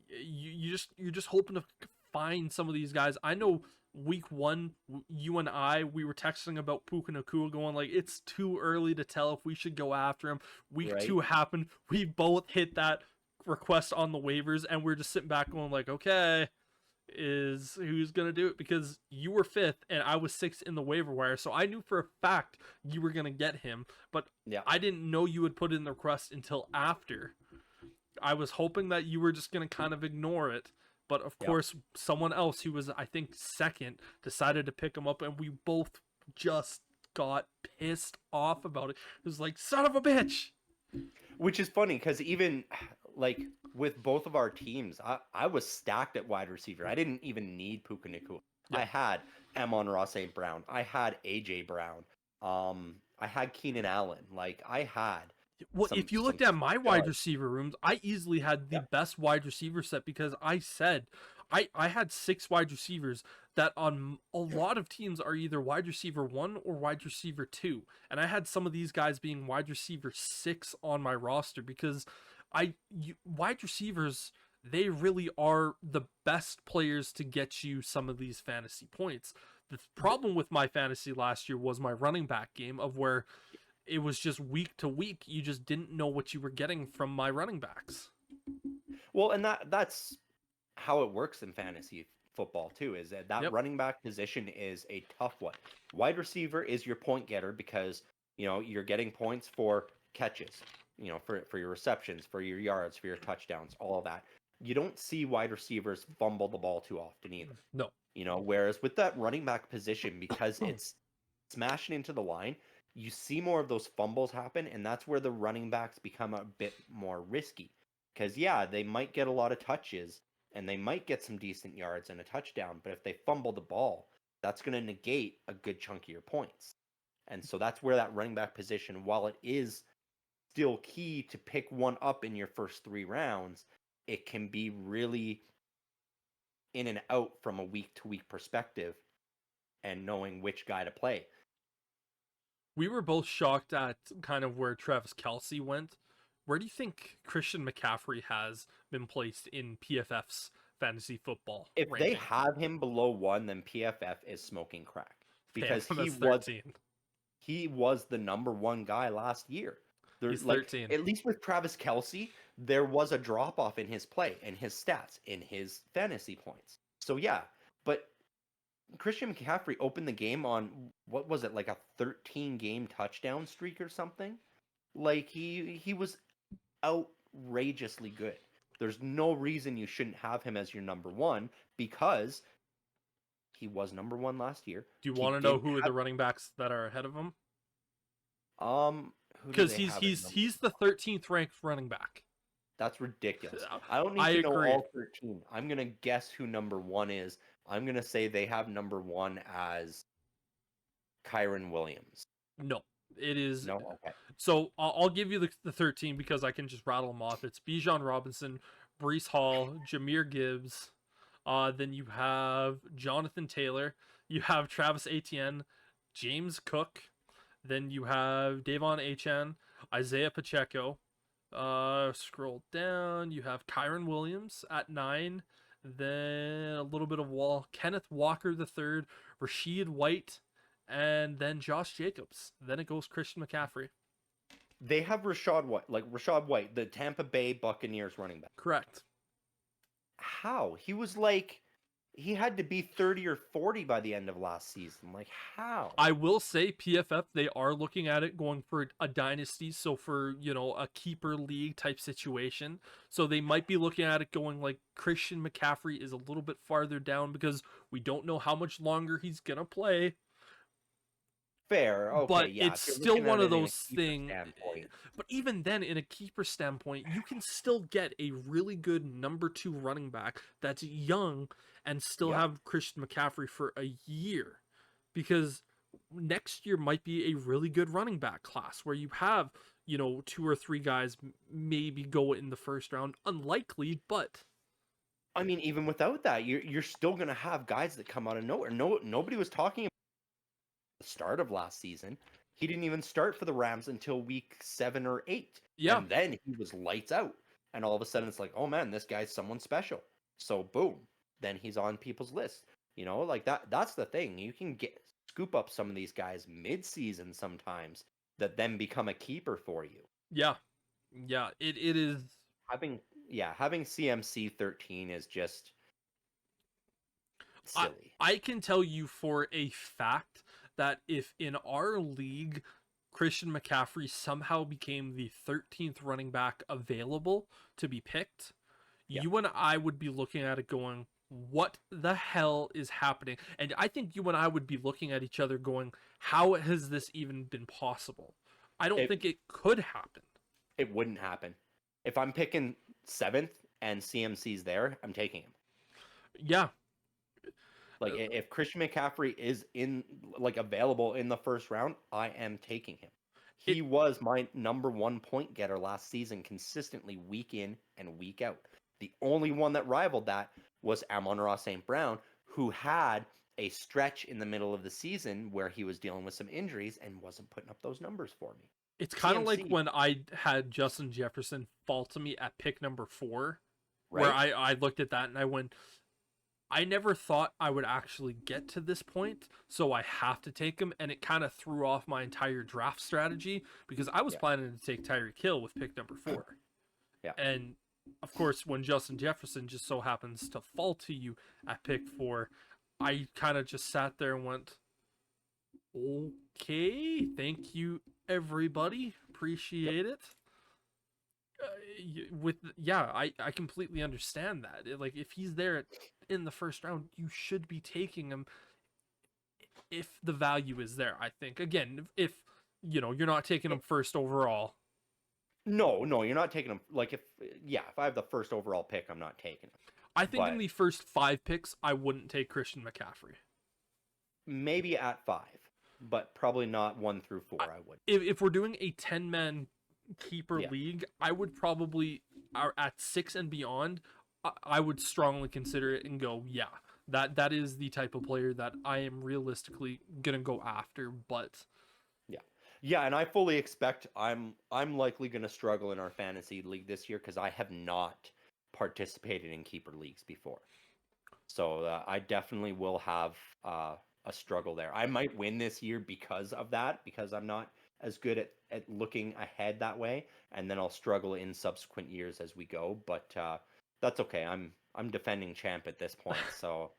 you're just hoping to find some of these guys. I know week 1, you and we were texting about Puka Nacua going like, it's too early to tell if we should go after him. Week 2 happened. We both hit that request on the waivers, and we're just sitting back going like, okay, who's going to do it? Because you were 5th and I was 6th in the waiver wire. So I knew for a fact you were going to get him, but I didn't know you would put in the request until after. I was hoping that you were just going to kind of ignore it. But of course, someone else who was, I think, 2nd decided to pick him up, and we both just got pissed off about it. It was like, son of a bitch! Which is funny, because even, like, with both of our teams, I was stacked at wide receiver. I didn't even need Puka Nacua. Yeah. I had Amon-Ra St. Brown. I had AJ Brown. I had Keenan Allen. Like I had Well, some if you looked at my wide studs. receiver rooms, I easily had the Yeah. best wide receiver set because I said I had 6 wide receivers that on a lot of teams are either wide receiver 1 or wide receiver 2. And I had some of these guys being wide receiver 6 on my roster because wide receivers, they really are the best players to get you some of these fantasy points. The problem with my fantasy last year was my running back game of where it was just week to week. You just didn't know what you were getting from my running backs. Well, and that's how it works in fantasy football too, is that Yep. running back position is a tough one. Wide receiver is your point getter because, you're getting points for catches, for your receptions, for your yards, for your touchdowns, all of that. You don't see wide receivers fumble the ball too often either. No. Whereas with that running back position, because it's smashing into the line, you see more of those fumbles happen, and that's where the running backs become a bit more risky. Because, yeah, they might get a lot of touches, and they might get some decent yards and a touchdown, but if they fumble the ball, that's going to negate a good chunk of your points. And so that's where that running back position, while it is still key to pick one up in your first 3 rounds, it can be really in and out from a week-to-week perspective and knowing which guy to play. We were both shocked at kind of where Travis Kelce went. Where do you think Christian McCaffrey has been placed in PFF's fantasy football If ranking? they have him below 1, then PFF is smoking crack. Because Damn, he that's was 13. he was the number 1 guy last year. He's 13. At least with Travis Kelce, there was a drop off in his play, in his stats, in his fantasy points. So yeah, but Christian McCaffrey opened the game on, what was it, like a 13-game touchdown streak or something? Like he was outrageously good. There's no reason you shouldn't have him as your number 1 because he was number 1 last year. Do you He want to know didn't who are the have- running backs that are ahead of him? Who do Because they have at number he's the 13th ranked running back. That's ridiculous. I don't need I to know agree. all 13. I'm going to guess who number 1 is. I'm going to say they have number 1 as Kyron Williams. No, it is. No? Okay. So I'll give you the 13 because I can just rattle them off. It's Bijan Robinson, Brees Hall, Jahmyr Gibbs. Then you have Jonathan Taylor. You have Travis Etienne, James Cook. Then you have Davon Achane, Isaiah Pacheco. Scroll down. You have Kyron Williams at 9. Then a little bit of Kenneth Walker III, Rashid White, and then Josh Jacobs. Then it goes Christian McCaffrey. They have Rashad White, the Tampa Bay Buccaneers running back. Correct. How? He had to be 30 or 40 by the end of last season. Like, how? I will say PFF, they are looking at it going for a dynasty, so for, a keeper league type situation. So they might be looking at it going like Christian McCaffrey is a little bit farther down because we don't know how much longer he's going to play. Fair. Okay, But yeah. it's if you're still looking one at of it in a those keeper things. standpoint. But even then, in a keeper standpoint, you can still get a really good number 2 running back that's young and still have Christian McCaffrey for a year. Because next year might be a really good running back class where you have, 2 or 3 guys maybe go in the first round. Unlikely, but... I mean, even without that, you're still going to have guys that come out of nowhere. Nobody was talking about the start of last season. He didn't even start for the Rams until week 7 or 8. Yeah. And then he was lights out. And all of a sudden it's like, oh man, this guy's someone special. So boom, then he's on people's list. That's the thing. You can scoop up some of these guys mid-season sometimes that then become a keeper for you. Yeah. Yeah, it is... Having CMC 13 is just silly. I can tell you for a fact that if in our league Christian McCaffrey somehow became the 13th running back available to be picked, you and I would be looking at it going, what the hell is happening? And I think you and I would be looking at each other going, how has this even been possible? I don't think it could happen. It wouldn't happen. If I'm picking 7th and CMC's there, I'm taking him. Yeah. Like if Christian McCaffrey is available in the first round, I am taking him. He was my number 1 point getter last season, consistently week in and week out. The only one that rivaled that was Amon-Ra St. Brown, who had a stretch in the middle of the season where he was dealing with some injuries and wasn't putting up those numbers for me. It's kind of like when I had Justin Jefferson fall to me at pick number 4, right? Where I looked at that and I went, I never thought I would actually get to this point, so I have to take him, and it kind of threw off my entire draft strategy because I was planning to take Tyreek Hill with pick number 4. Yeah. And of course, when Justin Jefferson just so happens to fall to you at pick 4, I kind of just sat there and went, okay, thank you, everybody. Appreciate it. I completely understand that. Like, if he's there in the first round, you should be taking him if the value is there, I think. Again, if you're not taking him first overall. No, you're not taking him. Like, if I have the first overall pick, I'm not taking him. I think in the first 5 picks, I wouldn't take Christian McCaffrey. Maybe at 5, but probably not 1 through 4. I would. If we're doing a 10-man keeper league, I would probably, at 6 and beyond, I would strongly consider it and go, that is the type of player that I am realistically gonna go after. But yeah, and I fully expect I'm likely gonna struggle in our fantasy league this year because I have not participated in keeper leagues before, so I definitely will have a struggle there. I might win this year because of that, because I'm not as good at looking ahead that way, and then I'll struggle in subsequent years as we go. But that's okay. I'm defending champ at this point, so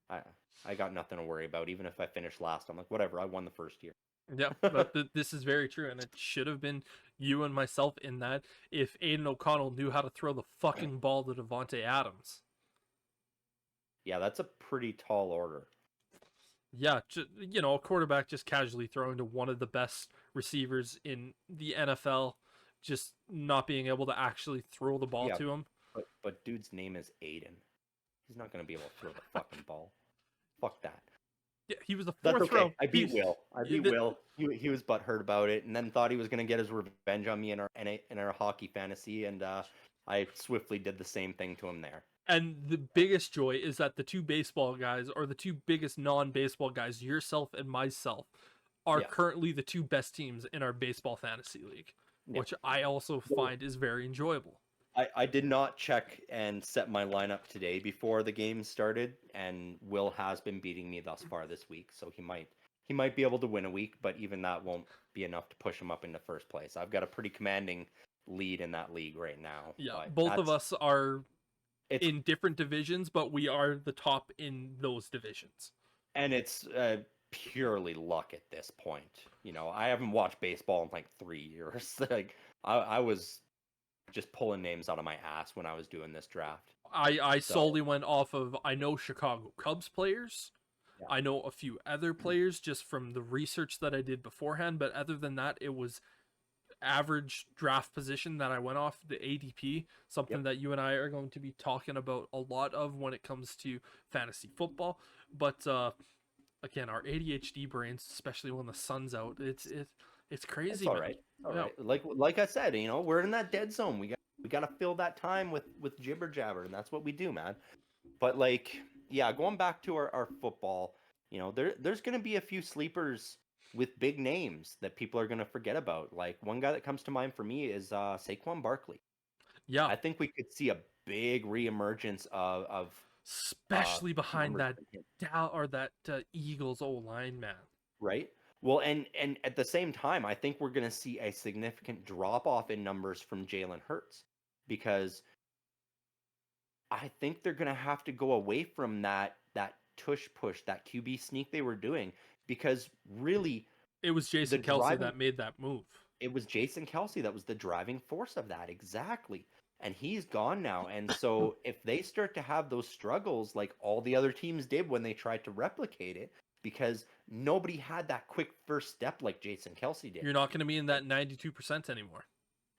I got nothing to worry about. Even if I finish last, I'm like, whatever. I won the first year. Yeah, but this is very true, and it should have been you and myself in that if Aiden O'Connell knew how to throw the fucking ball to Devontae Adams. Yeah, that's a pretty tall order. Yeah, a quarterback just casually throwing to one of the best receivers in the NFL, just not being able to actually throw the ball to him. But dude's name is Aiden. He's not going to be able to throw the fucking ball. Fuck that. Yeah, he was the 4th That's okay. round. I beat Will. Will. He was butthurt about it, and then thought he was going to get his revenge on me in our hockey fantasy, and I swiftly did the same thing to him there. And the biggest joy is that the 2 baseball guys, or the 2 biggest non-baseball guys, yourself and myself, are currently the 2 best teams in our baseball fantasy league, which I also find is very enjoyable. I did not check and set my lineup today before the game started, and Will has been beating me thus far this week, so he might be able to win a week, but even that won't be enough to push him up into first place. I've got a pretty commanding lead in that league right now. Yeah, both of us are in different divisions, but we are the top in those divisions. And it's purely luck at this point. I haven't watched baseball in like 3 years. Like I was just pulling names out of my ass when I was doing this draft. I solely went off of, I know Chicago Cubs players. Yeah. I know a few other players just from the research that I did beforehand, but other than that, it was average draft position that I went off, the ADP, something that you and I are going to be talking about a lot of when it comes to fantasy football. But again, our ADHD brains, especially when the sun's out, it's crazy. It's all right. All right. Like I said, we're in that dead zone. We got to fill that time with jibber jabber, and that's what we do, man. But going back to our football, there's going to be a few sleepers with big names that people are going to forget about. Like, one guy that comes to mind for me is Saquon Barkley. Yeah. I think we could see a big reemergence of especially behind that Eagles O-line, man. Right? Well, and at the same time, I think we're going to see a significant drop-off in numbers from Jalen Hurts, because I think they're going to have to go away from that tush push, that QB sneak they were doing, because really it was Jason Kelce that made that move. It was Jason Kelce that was the driving force of that, exactly. And he's gone now. And so if they start to have those struggles like all the other teams did when they tried to replicate it, because nobody had that quick first step like Jason Kelce did. You're not going to be in that 92% anymore.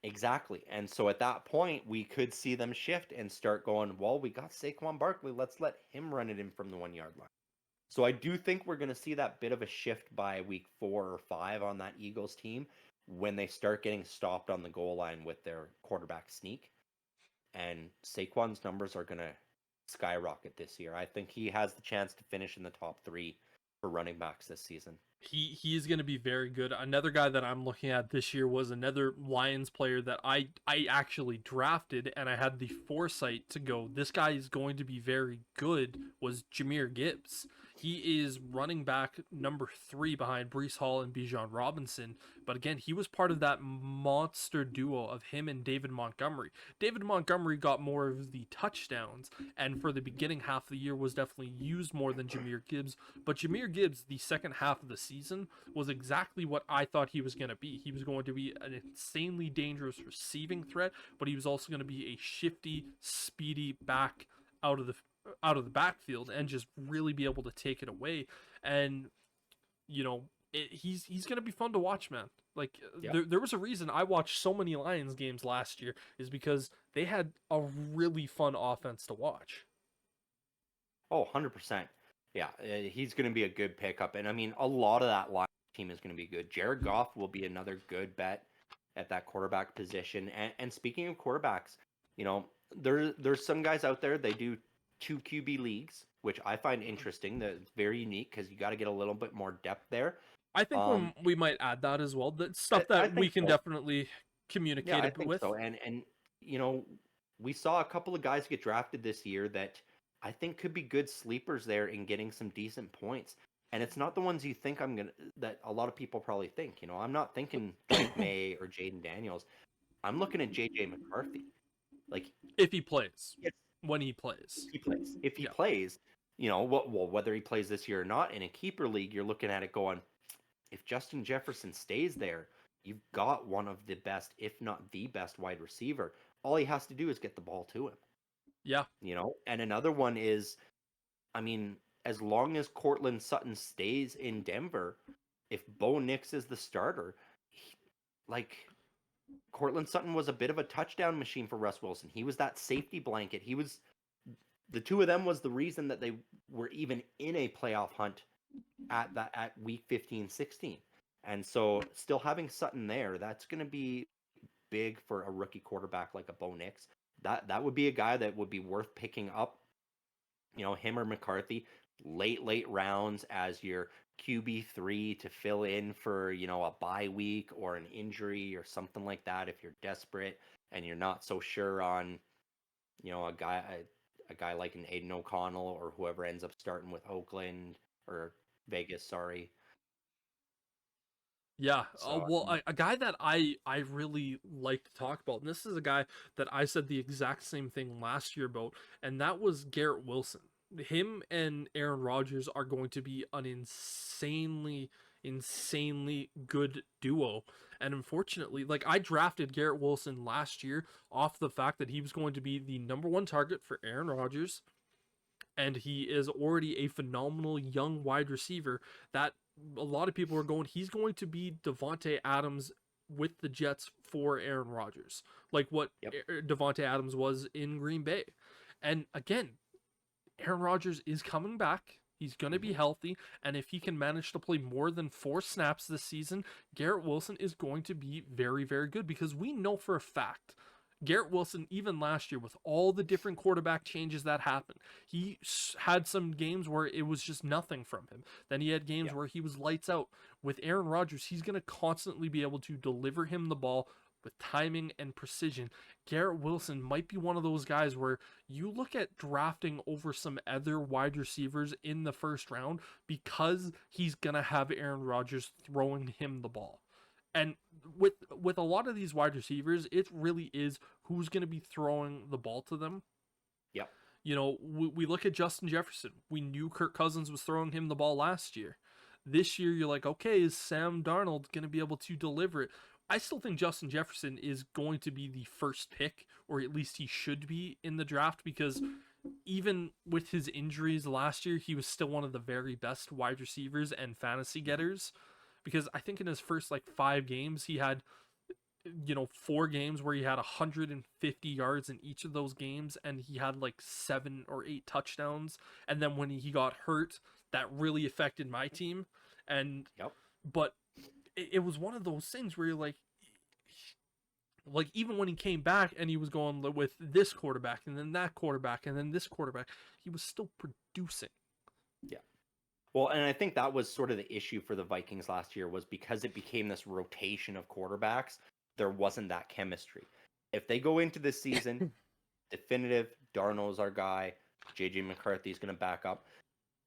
Exactly. And so at that point, we could see them shift and start going, well, we got Saquon Barkley. Let's let him run it in from the 1 yard line. So I do think we're going to see that bit of a shift by week 4 or 5 on that Eagles team when they start getting stopped on the goal line with their quarterback sneak. And Saquon's numbers are going to skyrocket this year. I think he has the chance to finish in the top 3 for running backs this season. He is going to be very good. Another guy that I'm looking at this year was another Lions player that I actually drafted, and I had the foresight to go, this guy is going to be very good, was Jahmyr Gibbs. He is running back number 3 behind Breece Hall and Bijan Robinson. But again, he was part of that monster duo of him and David Montgomery. David Montgomery got more of the touchdowns, and for the beginning half of the year was definitely used more than Jahmyr Gibbs. But Jahmyr Gibbs, the second half of the season, was exactly what I thought he was going to be. He was going to be an insanely dangerous receiving threat, but he was also going to be a shifty, speedy back out of the backfield and just really be able to take it away. And he's going to be fun to watch, man. Like, there was a reason I watched so many Lions games last year, is because they had a really fun offense to watch. Oh, 100%. Yeah, he's going to be a good pickup. And I mean, a lot of that Lions team is going to be good. Jared Goff will be another good bet at that quarterback position. And speaking of quarterbacks, there's some guys out there, they do 2 QB leagues, which I find interesting. That's very unique because you got to get a little bit more depth there. I think we might add that as well. That's stuff that we can definitely communicate I think with. So. And we saw a couple of guys get drafted this year that I think could be good sleepers there in getting some decent points. And it's not the ones you think that a lot of people probably think. I'm not thinking Drake May or Jaden Daniels. I'm looking at JJ McCarthy. Like, if he plays, when he plays, if he plays, whether he plays this year or not in a keeper league, you're looking at it going, if Justin Jefferson stays there, you've got one of the best, if not the best wide receiver. All he has to do is get the ball to him. Yeah. And another one is, I mean, as long as Courtland Sutton stays in Denver, if Bo Nix is the starter, Courtland Sutton was a bit of a touchdown machine for Russ Wilson. He was that safety blanket. The two of them was the reason that they were even in a playoff hunt at week 15, 16. And so still having Sutton there, that's going to be big for a rookie quarterback like a Bo Nix. That would be a guy that would be worth picking up, him or McCarthy, late rounds as your QB3 to fill in for, a bye week or an injury or something like that if you're desperate and you're not so sure on, a guy like an Aiden O'Connell or whoever ends up starting with Oakland or Vegas, sorry. Yeah, a guy that I really like to talk about, and this is a guy that I said the exact same thing last year about, and that was Garrett Wilson. Him and Aaron Rodgers are going to be an insanely good duo. And unfortunately, I drafted Garrett Wilson last year off the fact that he was going to be the number 1 target for Aaron Rodgers, and he is already a phenomenal young wide receiver that a lot of people are going, he's going to be Devontae Adams with the Jets for Aaron Rodgers, like what Devontae Adams was in Green Bay. And again, Aaron Rodgers is coming back. He's going to be healthy, and if he can manage to play more than 4 snaps this season, Garrett Wilson is going to be very, very good, because we know for a fact Garrett Wilson, even last year, with all the different quarterback changes that happened, he had some games where it was just nothing from him. Then he had games where he was lights out. With Aaron Rodgers, he's going to constantly be able to deliver him the ball with timing and precision. Garrett Wilson might be one of those guys where you look at drafting over some other wide receivers in the first round because he's going to have Aaron Rodgers throwing him the ball. And with a lot of these wide receivers, it really is who's going to be throwing the ball to them. Yeah. We look at Justin Jefferson. We knew Kirk Cousins was throwing him the ball last year. This year, you're like, okay, is Sam Darnold going to be able to deliver it? I still think Justin Jefferson is going to be the first pick, or at least he should be in the draft, because even with his injuries last year, he was still one of the very best wide receivers and fantasy getters. Because I think in his first 5 games, he had 4 games where he had 150 yards in each of those games, and he had like 7 or 8 touchdowns. And then when he got hurt, that really affected my team. And Yep. but it was one of those things where you're like even when he came back and he was going with this quarterback and then that quarterback and then this quarterback, he was still producing. Yeah. Well, and I think that was sort of the issue for the Vikings last year, was because it became this rotation of quarterbacks, there wasn't that chemistry. If they go into this season, definitive, Darnold's our guy, JJ McCarthy is going to back up,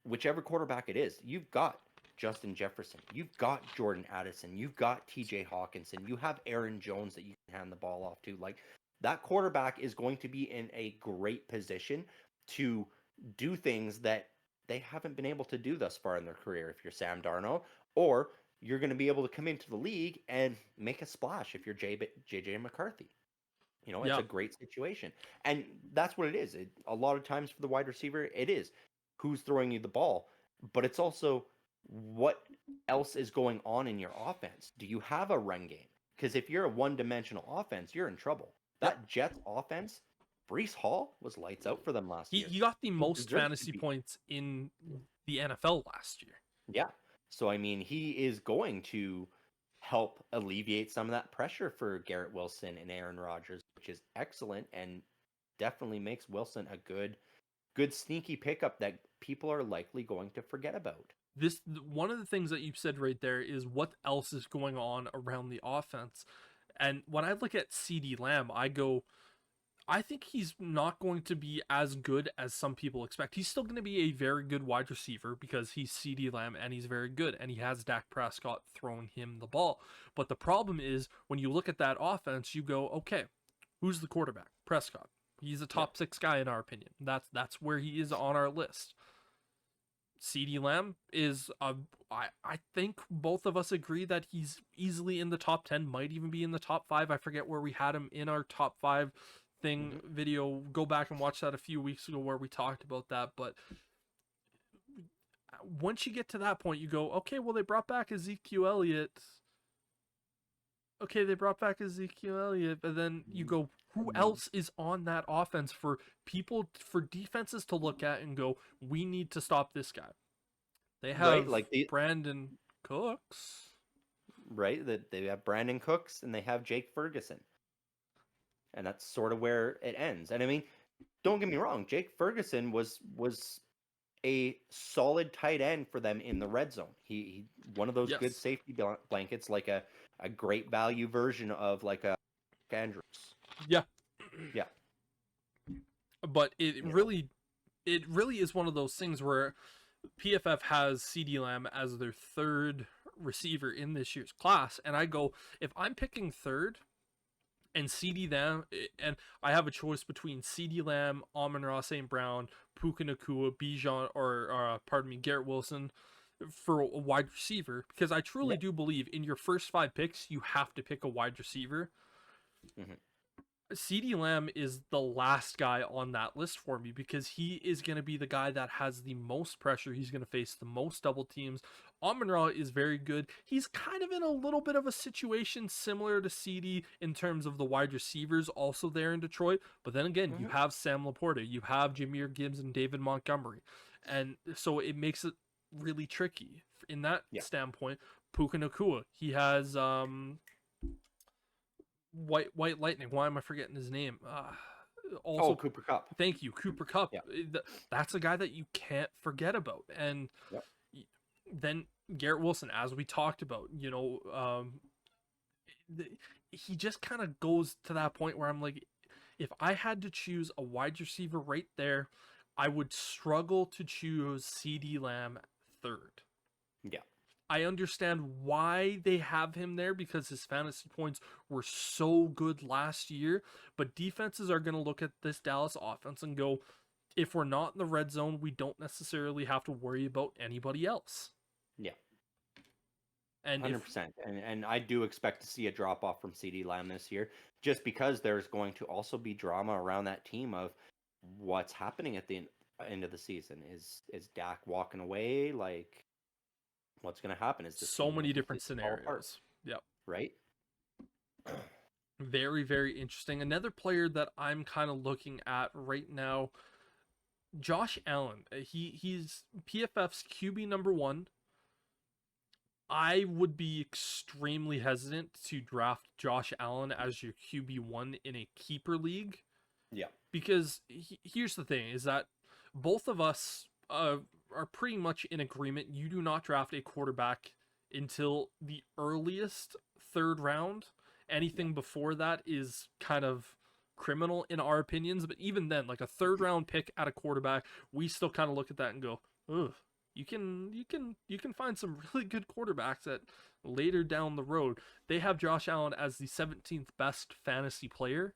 whichever quarterback it is, you've got Justin Jefferson, you've got Jordan Addison, you've got TJ Hawkinson, you have Aaron Jones that you can hand the ball off to. Like, that quarterback is going to be in a great position to do things that they haven't been able to do thus far in their career if you're Sam Darnold, or you're going to be able to come into the league and make a splash if you're JJ McCarthy. It's a great situation. And that's what it is. A lot of times for the wide receiver, it is who's throwing you the ball, but it's also what else is going on in your offense. Do you have a run game? Because if you're a one-dimensional offense, you're in trouble. That Jets offense, Breece Hall was lights out for them last year. He got the most fantasy points in the NFL last year. Yeah. So, I mean, he is going to help alleviate some of that pressure for Garrett Wilson and Aaron Rodgers, which is excellent and definitely makes Wilson a good sneaky pickup that people are likely going to forget about. One of the things that you said right there is what else is going on around the offense. And when I look at CeeDee Lamb, I think he's not going to be as good as some people expect. He's still going to be a very good wide receiver because he's CeeDee Lamb and he's very good, and he has Dak Prescott throwing him the ball. But the problem is when you look at that offense, you go, okay, who's the quarterback? Prescott. He's a top 6 guy in our opinion. That's where he is on our list. CeeDee Lamb is, I think both of us agree that he's easily in the top 10, might even be in the top 5. I forget where we had him in our top 5 video. Go back and watch that a few weeks ago where we talked about that. But once you get to that point, you go, okay, well, they brought back Ezekiel Elliott. But then you go, who else is on that offense for defenses to look at and go, we need to stop this guy? They have Brandon Cooks. Right, that they have Brandon Cooks and they have Jake Ferguson. And that's sort of where it ends. And I mean, don't get me wrong, Jake Ferguson was a solid tight end for them in the red zone. He one of those good safety blankets, like a great value version of like a Andrews. Yeah. Yeah. But it really is one of those things where PFF has CeeDee Lamb as their 3rd receiver in this year's class, and I go, if I'm picking 3rd and CeeDee Lamb, and I have a choice between CeeDee Lamb, Amon-Ra St. Brown, Puka Nacua, Bijan, or Garrett Wilson for a wide receiver, because I truly do believe in your first 5 picks, you have to pick a wide receiver. Mm-hmm. CeeDee Lamb is the last guy on that list for me because he is going to be the guy that has the most pressure. He's going to face the most double teams. Amon-Ra is very good. He's kind of in a little bit of a situation similar to CeeDee in terms of the wide receivers also there in Detroit. But then again, you have Sam Laporta, you have Jahmyr Gibbs and David Montgomery. And so it makes it really tricky in that standpoint. Puka Nacua, he has White Lightning. Why am I forgetting his name? Also, Cooper Kupp. Thank you, Cooper Kupp. That's a guy that you can't forget about. And then Garrett Wilson, as we talked about, he just kind of goes to that point where I'm like, if I had to choose a wide receiver right there, I would struggle to choose CeeDee Lamb 3rd. Yeah. I understand why they have him there because his fantasy points were so good last year, but defenses are going to look at this Dallas offense and go, if we're not in the red zone, we don't necessarily have to worry about anybody else. Yeah. And 100%. And I do expect to see a drop off from CeeDee Lamb this year, just because there's going to also be drama around that team of what's happening at the end of the season. Is Dak walking away? Like, what's going to happen? Is this so many different scenarios? Yep. Right. Very, very interesting. Another player that I'm kind of looking at right now, Josh Allen. He's PFF's QB number one. I would be extremely hesitant to draft Josh Allen as your QB1 in a keeper league, Yeah. because here's the thing: is that both of us are pretty much in agreement. You do not draft a quarterback until the earliest third round. Anything before that is kind of criminal in our opinions. But even then, like a third round pick at a quarterback, we still kind of look at that and go, ugh. You can find some really good quarterbacks at later down the road. They have Josh Allen as the 17th best fantasy player.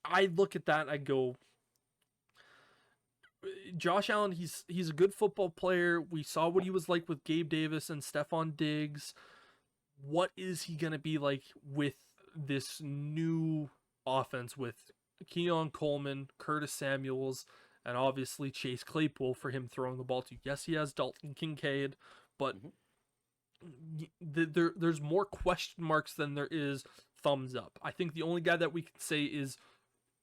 I look at that and I go, Josh Allen, he's a good football player. We saw what he was like with Gabe Davis and Stephon Diggs. What is he going to be like with this new offense with Keon Coleman, Curtis Samuels, and obviously Chase Claypool for him throwing the ball to? Yes, he has Dalton Kincaid, but there's more question marks than there is thumbs up. I think the only guy that we can say is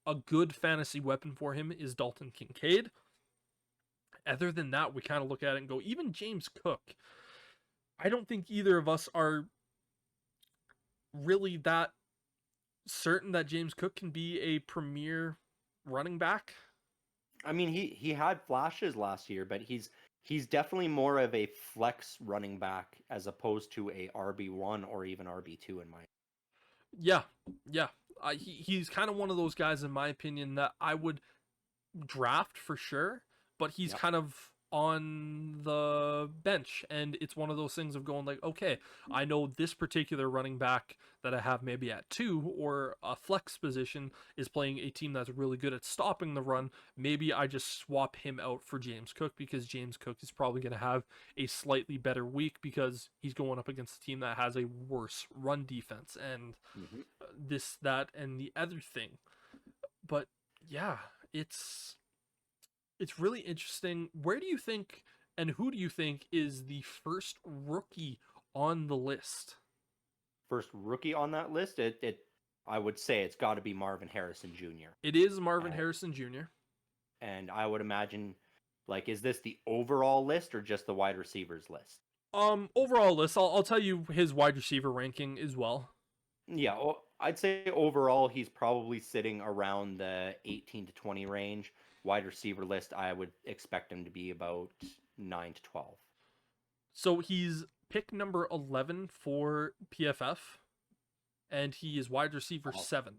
a good fantasy weapon for him is Dalton Kincaid. Other than that, we kind of look at it and go, even James Cook. I don't think either of us are really that certain that James Cook can be a premier running back. I mean, he had flashes last year, but he's definitely more of a flex running back as opposed to a RB1 or even RB2 in my. Yeah. He's kind of one of those guys, in my opinion, that I would draft for sure, but he's kind of on the bench, and it's one of those things of going like, okay, I know this particular running back that I have maybe at 2 or a flex position is playing a team that's really good at stopping the run. Maybe I just swap him out for James Cook, because James Cook is probably going to have a slightly better week because he's going up against a team that has a worse run defense and this, that, and the other thing. But yeah, it's really interesting. Where do you think, and who do you think is the first rookie on the list? First rookie on that list, I would say it's got to be Marvin Harrison Jr. It is Marvin Harrison Jr. And I would imagine, like, is this the overall list or just the wide receivers list? Overall list. I'll tell you his wide receiver ranking as well. Yeah, I'd say overall he's probably sitting around the 18 to 20 range. Wide receiver list, I would expect him to be about 9 to 12. So he's pick number 11 for PFF, and he is wide receiver 7.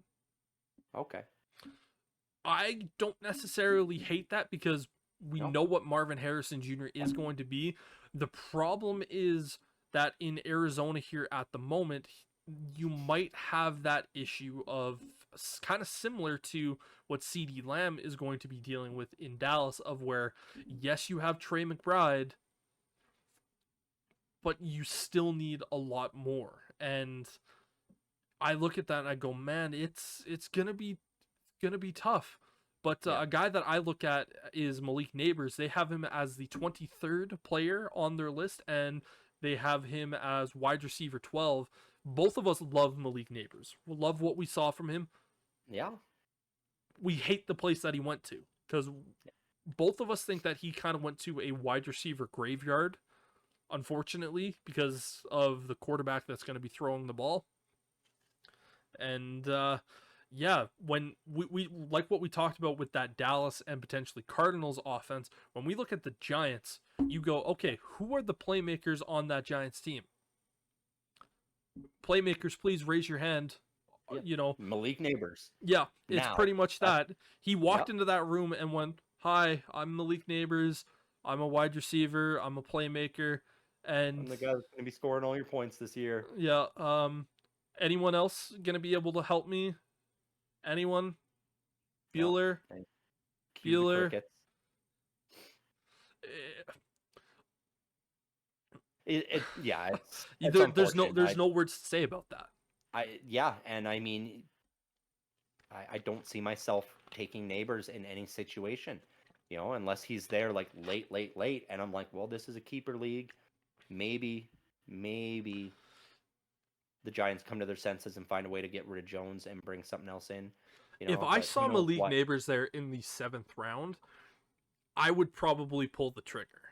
Okay. I don't necessarily hate that because we know what Marvin Harrison Jr. is going to be. The problem is that in Arizona here at the moment, you might have that issue of kind of similar to what CeeDee Lamb is going to be dealing with in Dallas, of where, yes, you have Trey McBride, but you still need a lot more. And I look at that and I go, man, it's gonna be tough. But a guy that I look at is Malik Neighbors. They have him as the 23rd player on their list, and they have him as wide receiver 12. Both of us love Malik Neighbors. We love what we saw from him. Yeah. We hate the place that he went to, because both of us think that he kind of went to a wide receiver graveyard, unfortunately, because of the quarterback that's going to be throwing the ball. And when we like what we talked about with that Dallas and potentially Cardinals offense, when we look at the Giants, you go, okay, who are the playmakers on that Giants team? Playmakers, please raise your hand. Malik Neighbors. Yeah, it's pretty much that. He walked into that room and went, "Hi, I'm Malik Neighbors. I'm a wide receiver. I'm a playmaker, and I'm the guy that's going to be scoring all your points this year." Yeah. Anyone else gonna be able to help me? Anyone? Bueller. Bueller. There's no words to say about that. And I mean, I don't see myself taking Neighbors in any situation, unless he's there like late, and I'm like, well, this is a keeper league, maybe the Giants come to their senses and find a way to get rid of Jones and bring something else in. If I But who saw knows Malik what? Neighbors there in the 7th round, I would probably pull the trigger.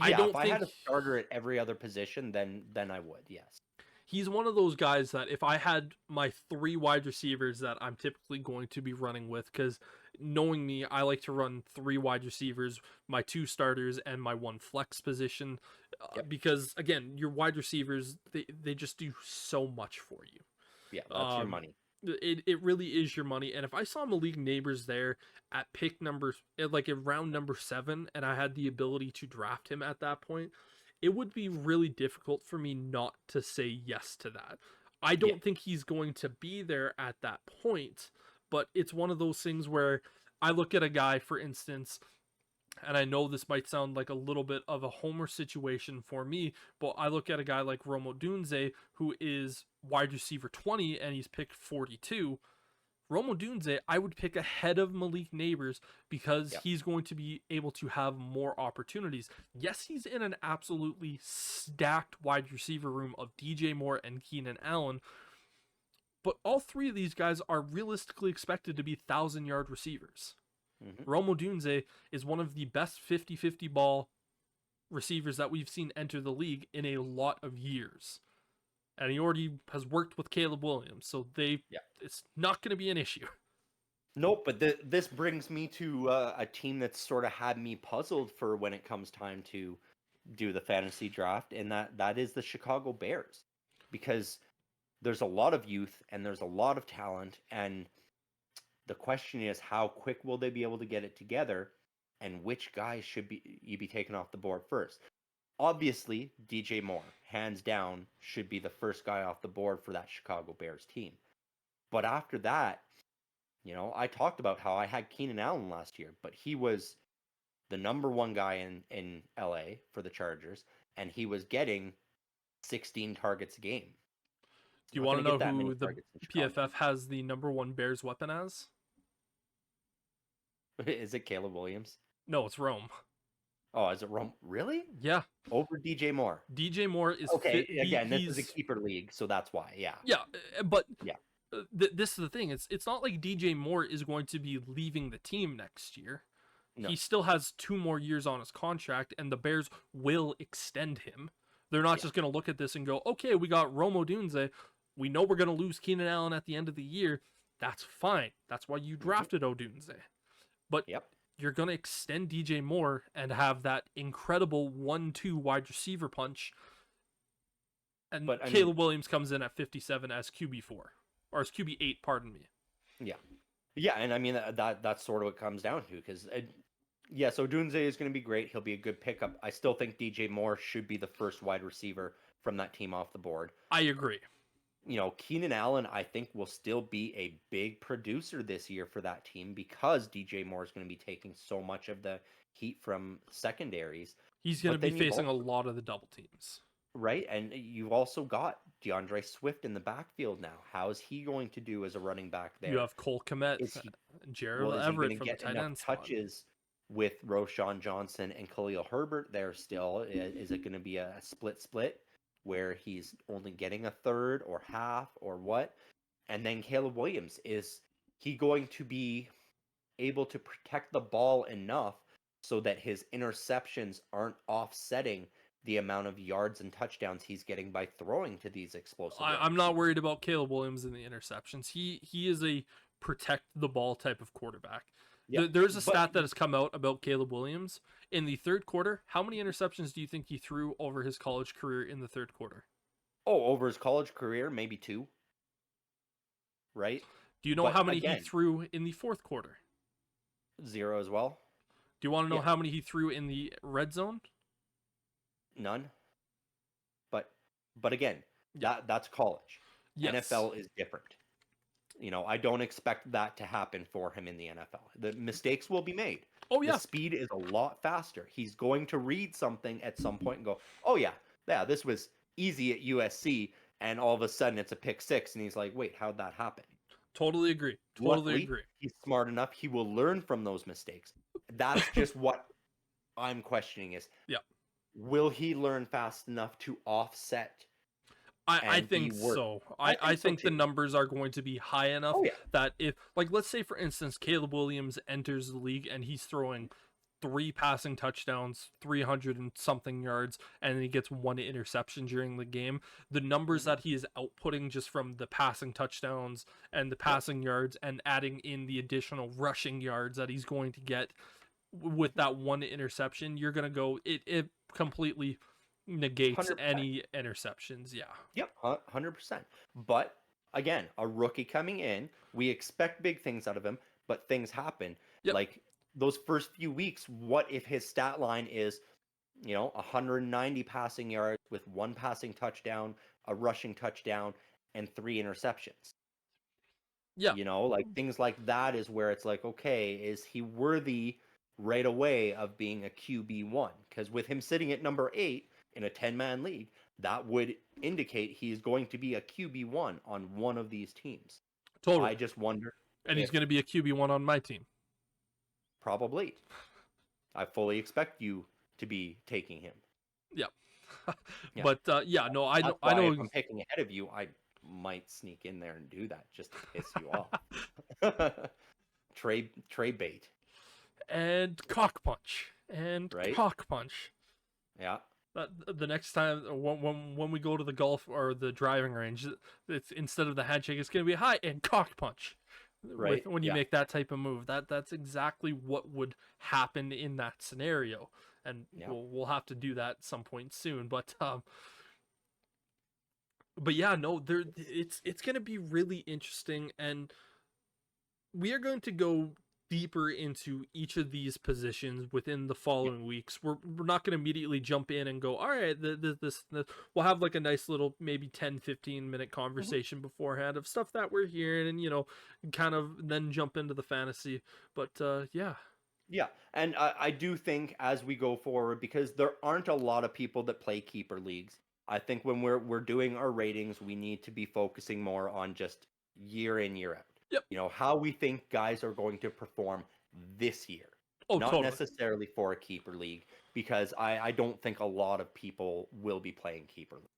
I Yeah, don't if I think had a starter at every other position, then I would. Yes. he's one of those guys that if I had my 3 wide receivers that I'm typically going to be running with, because knowing me, I like to run 3 wide receivers, my 2 starters, and my 1 flex position. Yep. Because again, your wide receivers, they just do so much for you. Yeah, that's your money. It really is your money. And if I saw Malik Neighbors there at like in round number 7, and I had the ability to draft him at that point, it would be really difficult for me not to say yes to that. I don't think he's going to be there at that point, but it's one of those things where I look at a guy, for instance, and I know this might sound like a little bit of a homer situation for me, but I look at a guy like Rome Odunze, who is wide receiver 20 and he's picked 42. Rome Odunze, I would pick ahead of Malik Neighbors because he's going to be able to have more opportunities. Yes, he's in an absolutely stacked wide receiver room of DJ Moore and Keenan Allen, but all 3 of these guys are realistically expected to be 1,000-yard receivers. Rome Odunze is one of the best 50-50 ball receivers that we've seen enter the league in a lot of years. And he already has worked with Caleb Williams, so it's not going to be an issue. Nope, but this brings me to a team that's sort of had me puzzled for when it comes time to do the fantasy draft, and that is the Chicago Bears. Because there's a lot of youth and there's a lot of talent, and the question is, how quick will they be able to get it together, and which guys should you be taking off the board first? Obviously, DJ Moore, hands down, should be the first guy off the board for that Chicago Bears team. But after that, I talked about how I had Keenan Allen last year, but he was the number 1 guy in LA for the Chargers, and he was getting 16 targets a game. Do you want to know who the PFF has the number 1 Bears weapon as? Is it Caleb Williams? No, it's Rome. Oh, is it Rome? Really? Yeah. Over DJ Moore. DJ Moore is okay. Again, this is a keeper league, so that's why. Yeah. Yeah, but this is the thing. It's not like DJ Moore is going to be leaving the team next year. No. He still has 2 more years on his contract, and the Bears will extend him. They're not just going to look at this and go, okay, we got Rome Odunze. We know we're going to lose Keenan Allen at the end of the year. That's fine. That's why you drafted Odunze. But you're going to extend DJ Moore and have that incredible 1-2 wide receiver punch. And Caleb Williams comes in at 57 as QB4. Or as QB8, pardon me. Yeah. Yeah, and I mean, that's sort of what it comes down to. Because, yes, Odunze is going to be great. He'll be a good pickup. I still think DJ Moore should be the first wide receiver from that team off the board. I agree. Keenan Allen, I think, will still be a big producer this year for that team because DJ Moore is going to be taking so much of the heat from secondaries. He's going to be facing a lot of the double teams. Right, and you've also got DeAndre Swift in the backfield now. How is he going to do as a running back there? You have Cole Kmet, Gerald Everett from the tight end touches with Roshan Johnson and Khalil Herbert there still? Is it going to be a split where he's only getting a third or half or what? And then Caleb Williams, is he going to be able to protect the ball enough so that his interceptions aren't offsetting the amount of yards and touchdowns he's getting by throwing to these explosive runs? I'm not worried about Caleb Williams and the interceptions. He is a protect the ball type of quarterback. Yep. There's a stat that has come out about Caleb Williams. In the 3rd quarter, how many interceptions do you think he threw over his college career in the 3rd quarter? Oh, over his college career, maybe 2. Right? Do you know how many he threw in the 4th quarter? 0 as well. Do you want to know how many he threw in the red zone? None. But again, that's college. Yes. NFL is different. I don't expect that to happen for him in the NFL. The mistakes will be made. Oh, yeah. The speed is a lot faster. He's going to read something at some point and go, oh, yeah, this was easy at USC, and all of a sudden it's a pick 6, and he's like, wait, how'd that happen? Totally agree. Luckily, agree. He's smart enough. He will learn from those mistakes. That's just what I'm questioning is, will he learn fast enough to offset I and be think worth. so. I I think so think the too. numbers are going to be high enough Oh yeah, that if, like, let's say for instance, Caleb Williams enters the league and he's throwing 3 passing touchdowns, 300 and something yards, and then he gets 1 interception during the game. The numbers hmm that he is outputting just from the passing touchdowns and the yep, passing yards and adding in the additional rushing yards that he's going to get with that 1 interception, you're going to go, it completely negates 100%. any interceptions. Yeah. Yep, 100%. But again, a rookie coming in, we expect big things out of him, but things happen. Yep. Like those first few weeks, what if his stat line is, 190 passing yards with 1 passing touchdown, a rushing touchdown, and 3 interceptions? Yeah. Like things like that is where it's like, okay, is he worthy right away of being a QB1? Because with him sitting at number 8 in a 10-man league, that would indicate he's going to be a QB1 on one of these teams. I Totally. just wonder And he's if going to be a QB1 on my team. probably. I fully expect you to be taking him. Yeah. Yeah. But yeah, no, I That's know, I why know. if I'm picking ahead of you, I might sneak in there and do that just to piss you off. Trey bait, And cock punch. And right? cock punch. Yeah. The next time when we go to the golf or the driving range, it's instead of the handshake, it's going to be hi and cock punch. Right. When you Yeah. make that type of move, that's exactly what would happen in that scenario, and Yeah. we'll have to do that at some point soon. But yeah, no, it's going to be really interesting, and we are going to go deeper into each of these positions within the following weeks. We're not going to immediately jump in and go, all right, this we'll have like a nice little maybe 10-15 minute conversation beforehand of stuff that we're hearing, and kind of then jump into the fantasy. But yeah. Yeah, and I do think as we go forward, because there aren't a lot of people that play keeper leagues, I think when we're doing our ratings, we need to be focusing more on just year in, year out. Yep. How we think guys are going to perform this year. Oh, Not totally. necessarily for a keeper league, because I don't think a lot of people will be playing keeper league.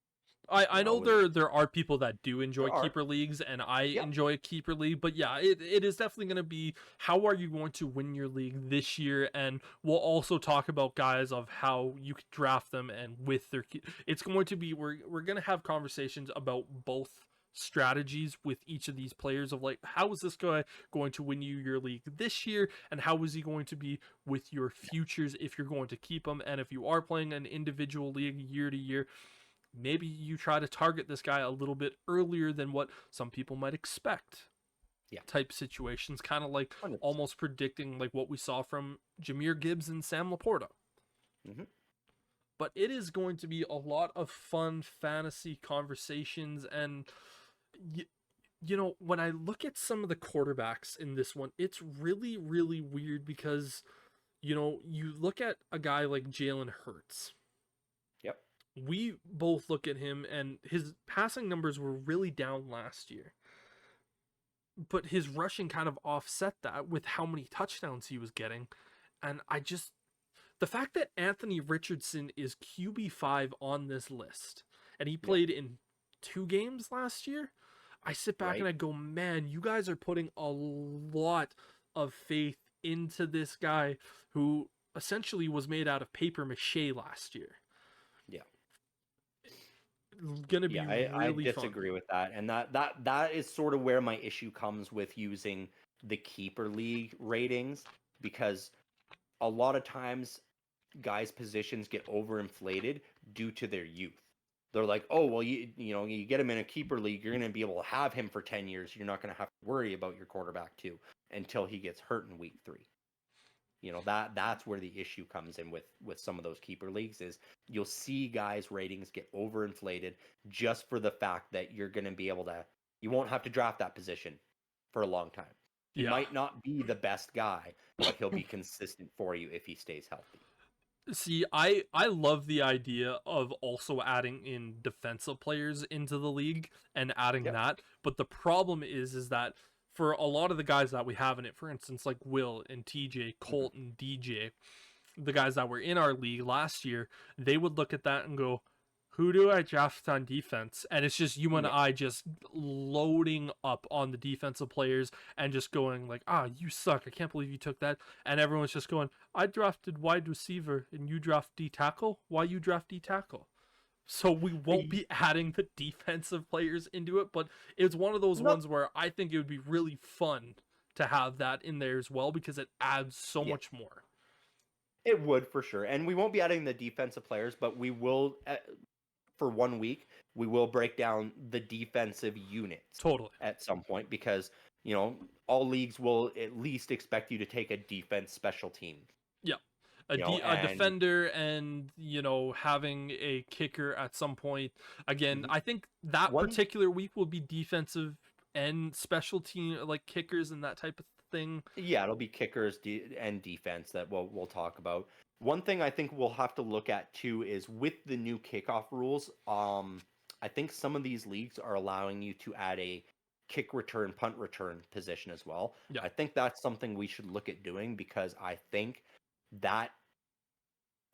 I know there are people that do enjoy There are. keeper leagues, and I Yep. enjoy a keeper league, but yeah, it is definitely going to be how are you going to win your league this year, and we'll also talk about guys of how you could draft them and with their it's going to be we're going to have conversations about both strategies with each of these players of like how is this guy going to win you your league this year, and how is he going to be with your futures if you're going to keep him, and if you are playing an individual league year to year, maybe you try to target this guy a little bit earlier than what some people might expect. Yeah. Type situations, kind of like 100%. almost predicting like what we saw from Jameer Gibbs and Sam Laporta. Mhm. But it is going to be a lot of fun fantasy conversations, and when I look at some of the quarterbacks in this one, it's really, really weird because you look at a guy like Jalen Hurts. Yep. We both look at him, and his passing numbers were really down last year. But his rushing kind of offset that with how many touchdowns he was getting. And the fact that Anthony Richardson is QB5 on this list, and he played in 2 games last year, I sit back and I go, man, you guys are putting a lot of faith into this guy who essentially was made out of paper mache last year. Yeah. Gonna be I really disagree with that, and that is sort of where my issue comes with using the keeper league ratings, because a lot of times guys' positions get overinflated due to their youth. They're like, oh well, you get him in a keeper league, you're going to be able to have him for 10 years. You're not going to have to worry about your quarterback too until he gets hurt in week 3. That's where the issue comes in with some of those keeper leagues, is you'll see guys' ratings get overinflated just for the fact that you're going to be able to, you won't have to draft that position for a long time. He might not be the best guy, but he'll be consistent for you if he stays healthy. See, I love the idea of also adding in defensive players into the league and adding that, but the problem is that for a lot of the guys that we have in it, for instance, like Will and TJ, Colt and DJ, the guys that were in our league last year, they would look at that and go, who do I draft on defense? And it's just you and Yeah. I just loading up on the defensive players and just going like, you suck. I can't believe you took that. And everyone's just going, I drafted wide receiver and you draft D tackle. Why you draft D tackle? So we won't be adding the defensive players into it, but it's one of those No. ones where I think it would be really fun to have that in there as well because it adds so much more. It would for sure. And we won't be adding the defensive players, but we will, for 1 week, we will break down the defensive units Totally. at some point because, all leagues will at least expect you to take a defense special team. Yeah. A defender and, having a kicker at some point. Again, I think that particular week will be defensive and special team, like kickers and that type of thing. Yeah, it'll be kickers and defense that we'll talk about. One thing I think we'll have to look at too is with the new kickoff rules. I think some of these leagues are allowing you to add a kick return, punt return position as well. Yeah. I think that's something we should look at doing because I think that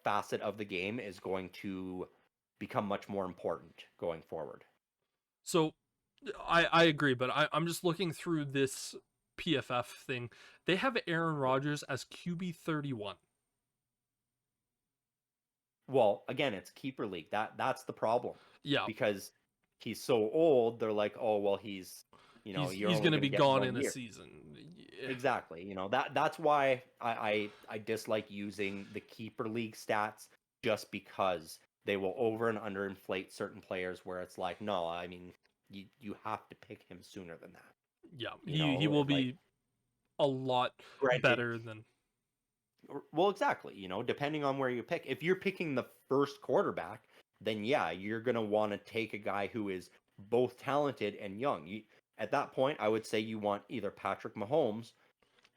facet of the game is going to become much more important going forward. So I agree, but I'm just looking through this PFF thing. They have Aaron Rodgers as QB 31. Well, again, it's keeper league. That's the problem. Yeah. Because he's so old, they're like, oh well, he's going to be gone in a season. Yeah. Exactly. That's why I dislike using the keeper league stats just because they will over and under inflate certain players where it's like, no, I mean, you have to pick him sooner than that. Yeah, he will be a lot better than. Well, exactly. Depending on where you pick. If you're picking the first quarterback, then yeah, you're going to want to take a guy who is both talented and young. At that point, I would say you want either Patrick Mahomes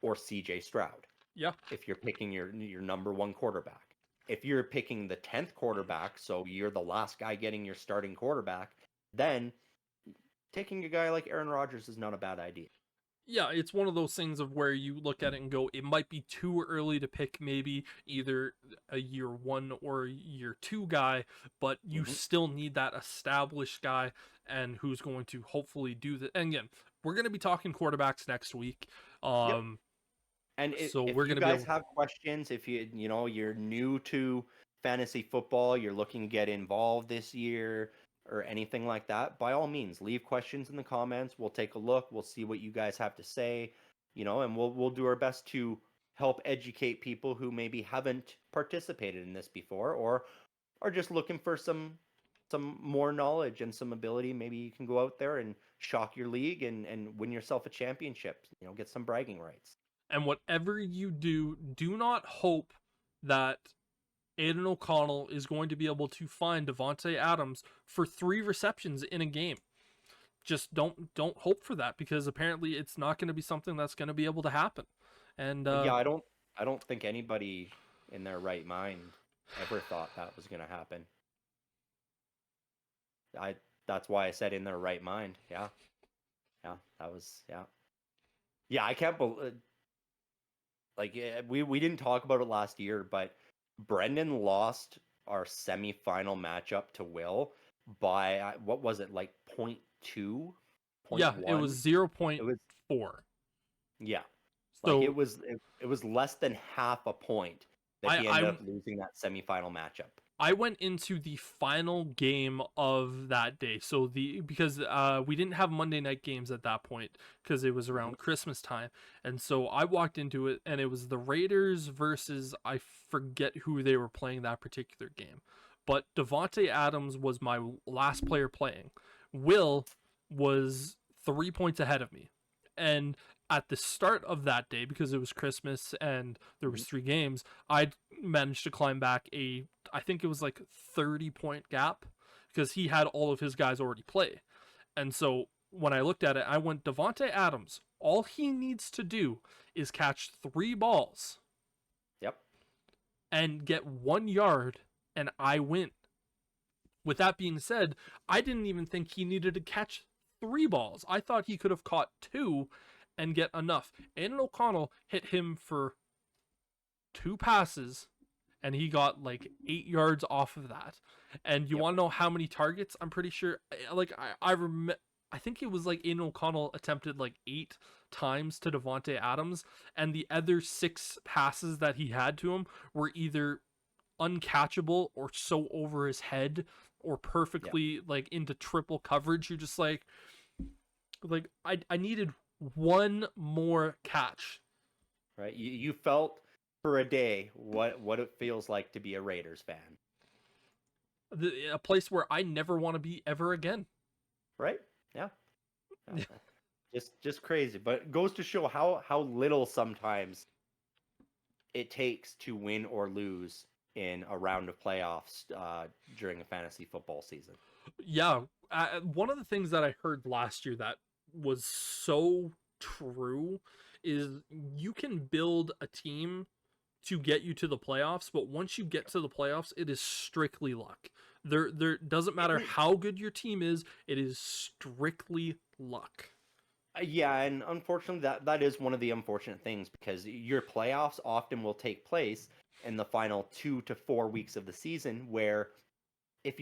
or CJ Stroud. Yeah. If you're picking your number one quarterback. If you're picking the 10th quarterback, so you're the last guy getting your starting quarterback, then taking a guy like Aaron Rodgers is not a bad idea. Yeah, it's one of those things of where you look at it and go, it might be too early to pick maybe either a year 1 or year 2 guy, but you still need that established guy and who's going to hopefully do that. And again, we're going to be talking quarterbacks next week. And so if we're going you guys have questions, if you're new to fantasy football, you're looking to get involved this year, or anything like that, by all means, leave questions in the comments. We'll take a look. We'll see what you guys have to say, and we'll do our best to help educate people who maybe haven't participated in this before or are just looking for some more knowledge and some ability. Maybe you can go out there and shock your league and win yourself a championship, get some bragging rights. And whatever you do, do not hope that Aiden O'Connell is going to be able to find Davante Adams for 3 receptions in a game. Just don't hope for that because apparently it's not going to be something that's going to be able to happen. And I don't think anybody in their right mind ever thought that was going to happen. That's why I said in their right mind. Yeah, that was yeah. I can't believe we didn't talk about it last year, but Brendon lost our semifinal matchup to Will by what was it, like 0.2? Yeah, it was 0.4. Yeah, so it was less than half a point that he ended up losing that semifinal matchup. I went into the final game of that day, so because we didn't have Monday night games at that point because it was around Christmas time, and so I walked into it and it was the Raiders versus I forget who they were playing that particular game, but Davante Adams was my last player playing. Will was 3 points ahead of me, and at the start of that day, because it was Christmas and there was 3 games, I managed to climb back I think it was like 30-point gap because he had all of his guys already play. And so when I looked at it, I went, Davante Adams, all he needs to do is catch 3 balls. Yep. And get 1 yard, and I win. With that being said, I didn't even think he needed to catch 3 balls. I thought he could have caught 2 and get enough. Aiden O'Connell hit him for 2 passes and he got like 8 yards off of that. And you want to know how many targets? I'm pretty sure, like, I think it was like Aiden O'Connell attempted like 8 times to Devontae Adams, and the other 6 passes that he had to him were either uncatchable or so over his head or perfectly like into triple coverage. You're just like I needed one more catch. Right? You felt for a day what it feels like to be a Raiders fan. A place where I never want to be ever again. Right? Yeah. Just crazy, but it goes to show how little sometimes it takes to win or lose in a round of playoffs during a fantasy football season. Yeah, one of the things that I heard last year that was so true is you can build a team to get you to the playoffs, but once you get to the playoffs, it is strictly luck. There doesn't matter how good your team is, it is strictly luck. Yeah, and unfortunately that is one of the unfortunate things, because your playoffs often will take place in the final 2 to 4 weeks of the season, where if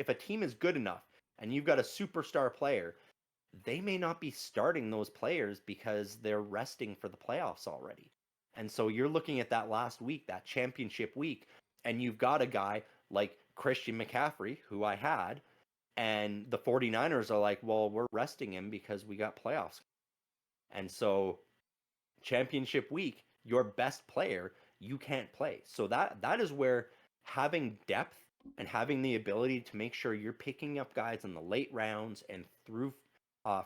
a team is good enough and you've got a superstar player, they may not be starting those players because they're resting for the playoffs already. And so you're looking at that last week, that championship week, and you've got a guy like Christian McCaffrey, who I had, and the 49ers are like, well, we're resting him because we got playoffs. And so championship week, your best player, you can't play. So that is where having depth and having the ability to make sure you're picking up guys in the late rounds and through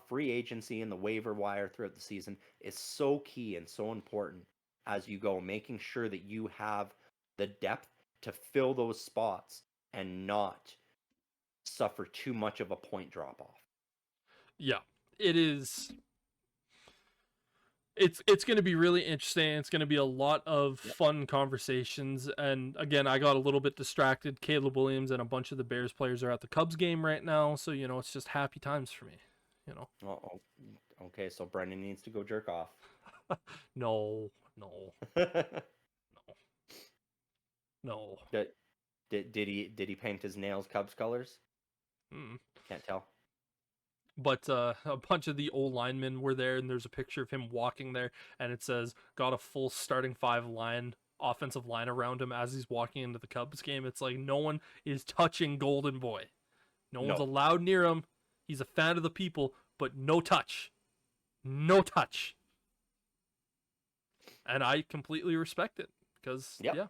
free agency and the waiver wire throughout the season is so key and so important as you go, making sure that you have the depth to fill those spots and not suffer too much of a point drop off. Yeah, it is. It's going to be really interesting. It's going to be a lot of fun conversations. And again, I got a little bit distracted. Caleb Williams and a bunch of the Bears players are at the Cubs game right now, so it's just happy times for me. Oh, okay. So Brendon needs to go jerk off. No. No. Did he paint his nails Cubs colors? Can't tell. But a bunch of the old linemen were there, and there's a picture of him walking there, and it says, got a full starting 5 offensive line around him as he's walking into the Cubs game. It's like no one is touching Golden Boy. No one's allowed near him. He's a fan of the people, but no touch. No touch. And I completely respect it, because, yeah.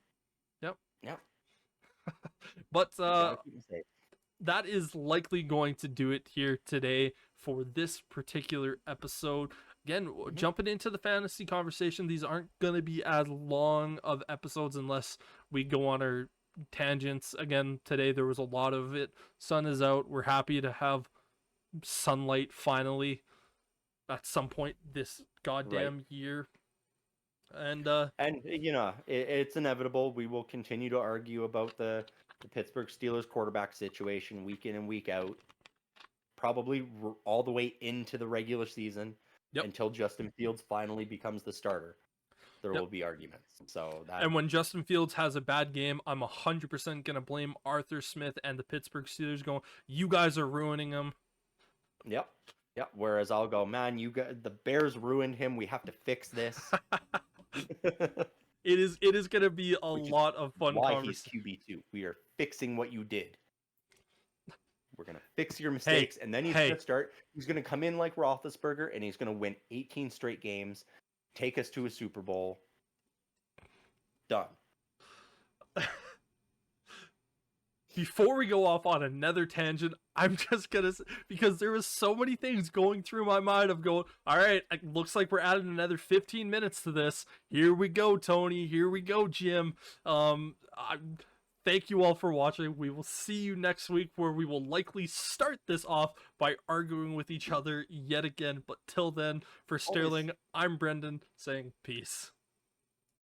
But that is likely going to do it here today for this particular episode. Again, jumping into the fantasy conversation, these aren't going to be as long of episodes unless we go on our tangents. Again, today there was a lot of it. Sun is out. We're happy to have sunlight finally at some point this goddamn year. And it's inevitable. We will continue to argue about the Pittsburgh Steelers quarterback situation week in and week out, probably all the way into the regular season until Justin Fields finally becomes the starter. There will be arguments. And when Justin Fields has a bad game, I'm 100% going to blame Arthur Smith and the Pittsburgh Steelers, going, you guys are ruining him. Yep. Whereas I'll go, man, the Bears ruined him. We have to fix this. It is going to be a lot of fun conversation. Why he's QB2. We are fixing what you did. We're going to fix your mistakes, and then he's going to start. He's going to come in like Roethlisberger, and he's going to win 18 straight games, take us to a Super Bowl. Done. Before we go off on another tangent, I'm just going to, because there was so many things going through my mind of going, all right, it looks like we're adding another 15 minutes to this. Here we go, Tony. Here we go, Jim. Thank you all for watching. We will see you next week, where we will likely start this off by arguing with each other yet again. But till then, for Sterling, I'm Brendon saying peace.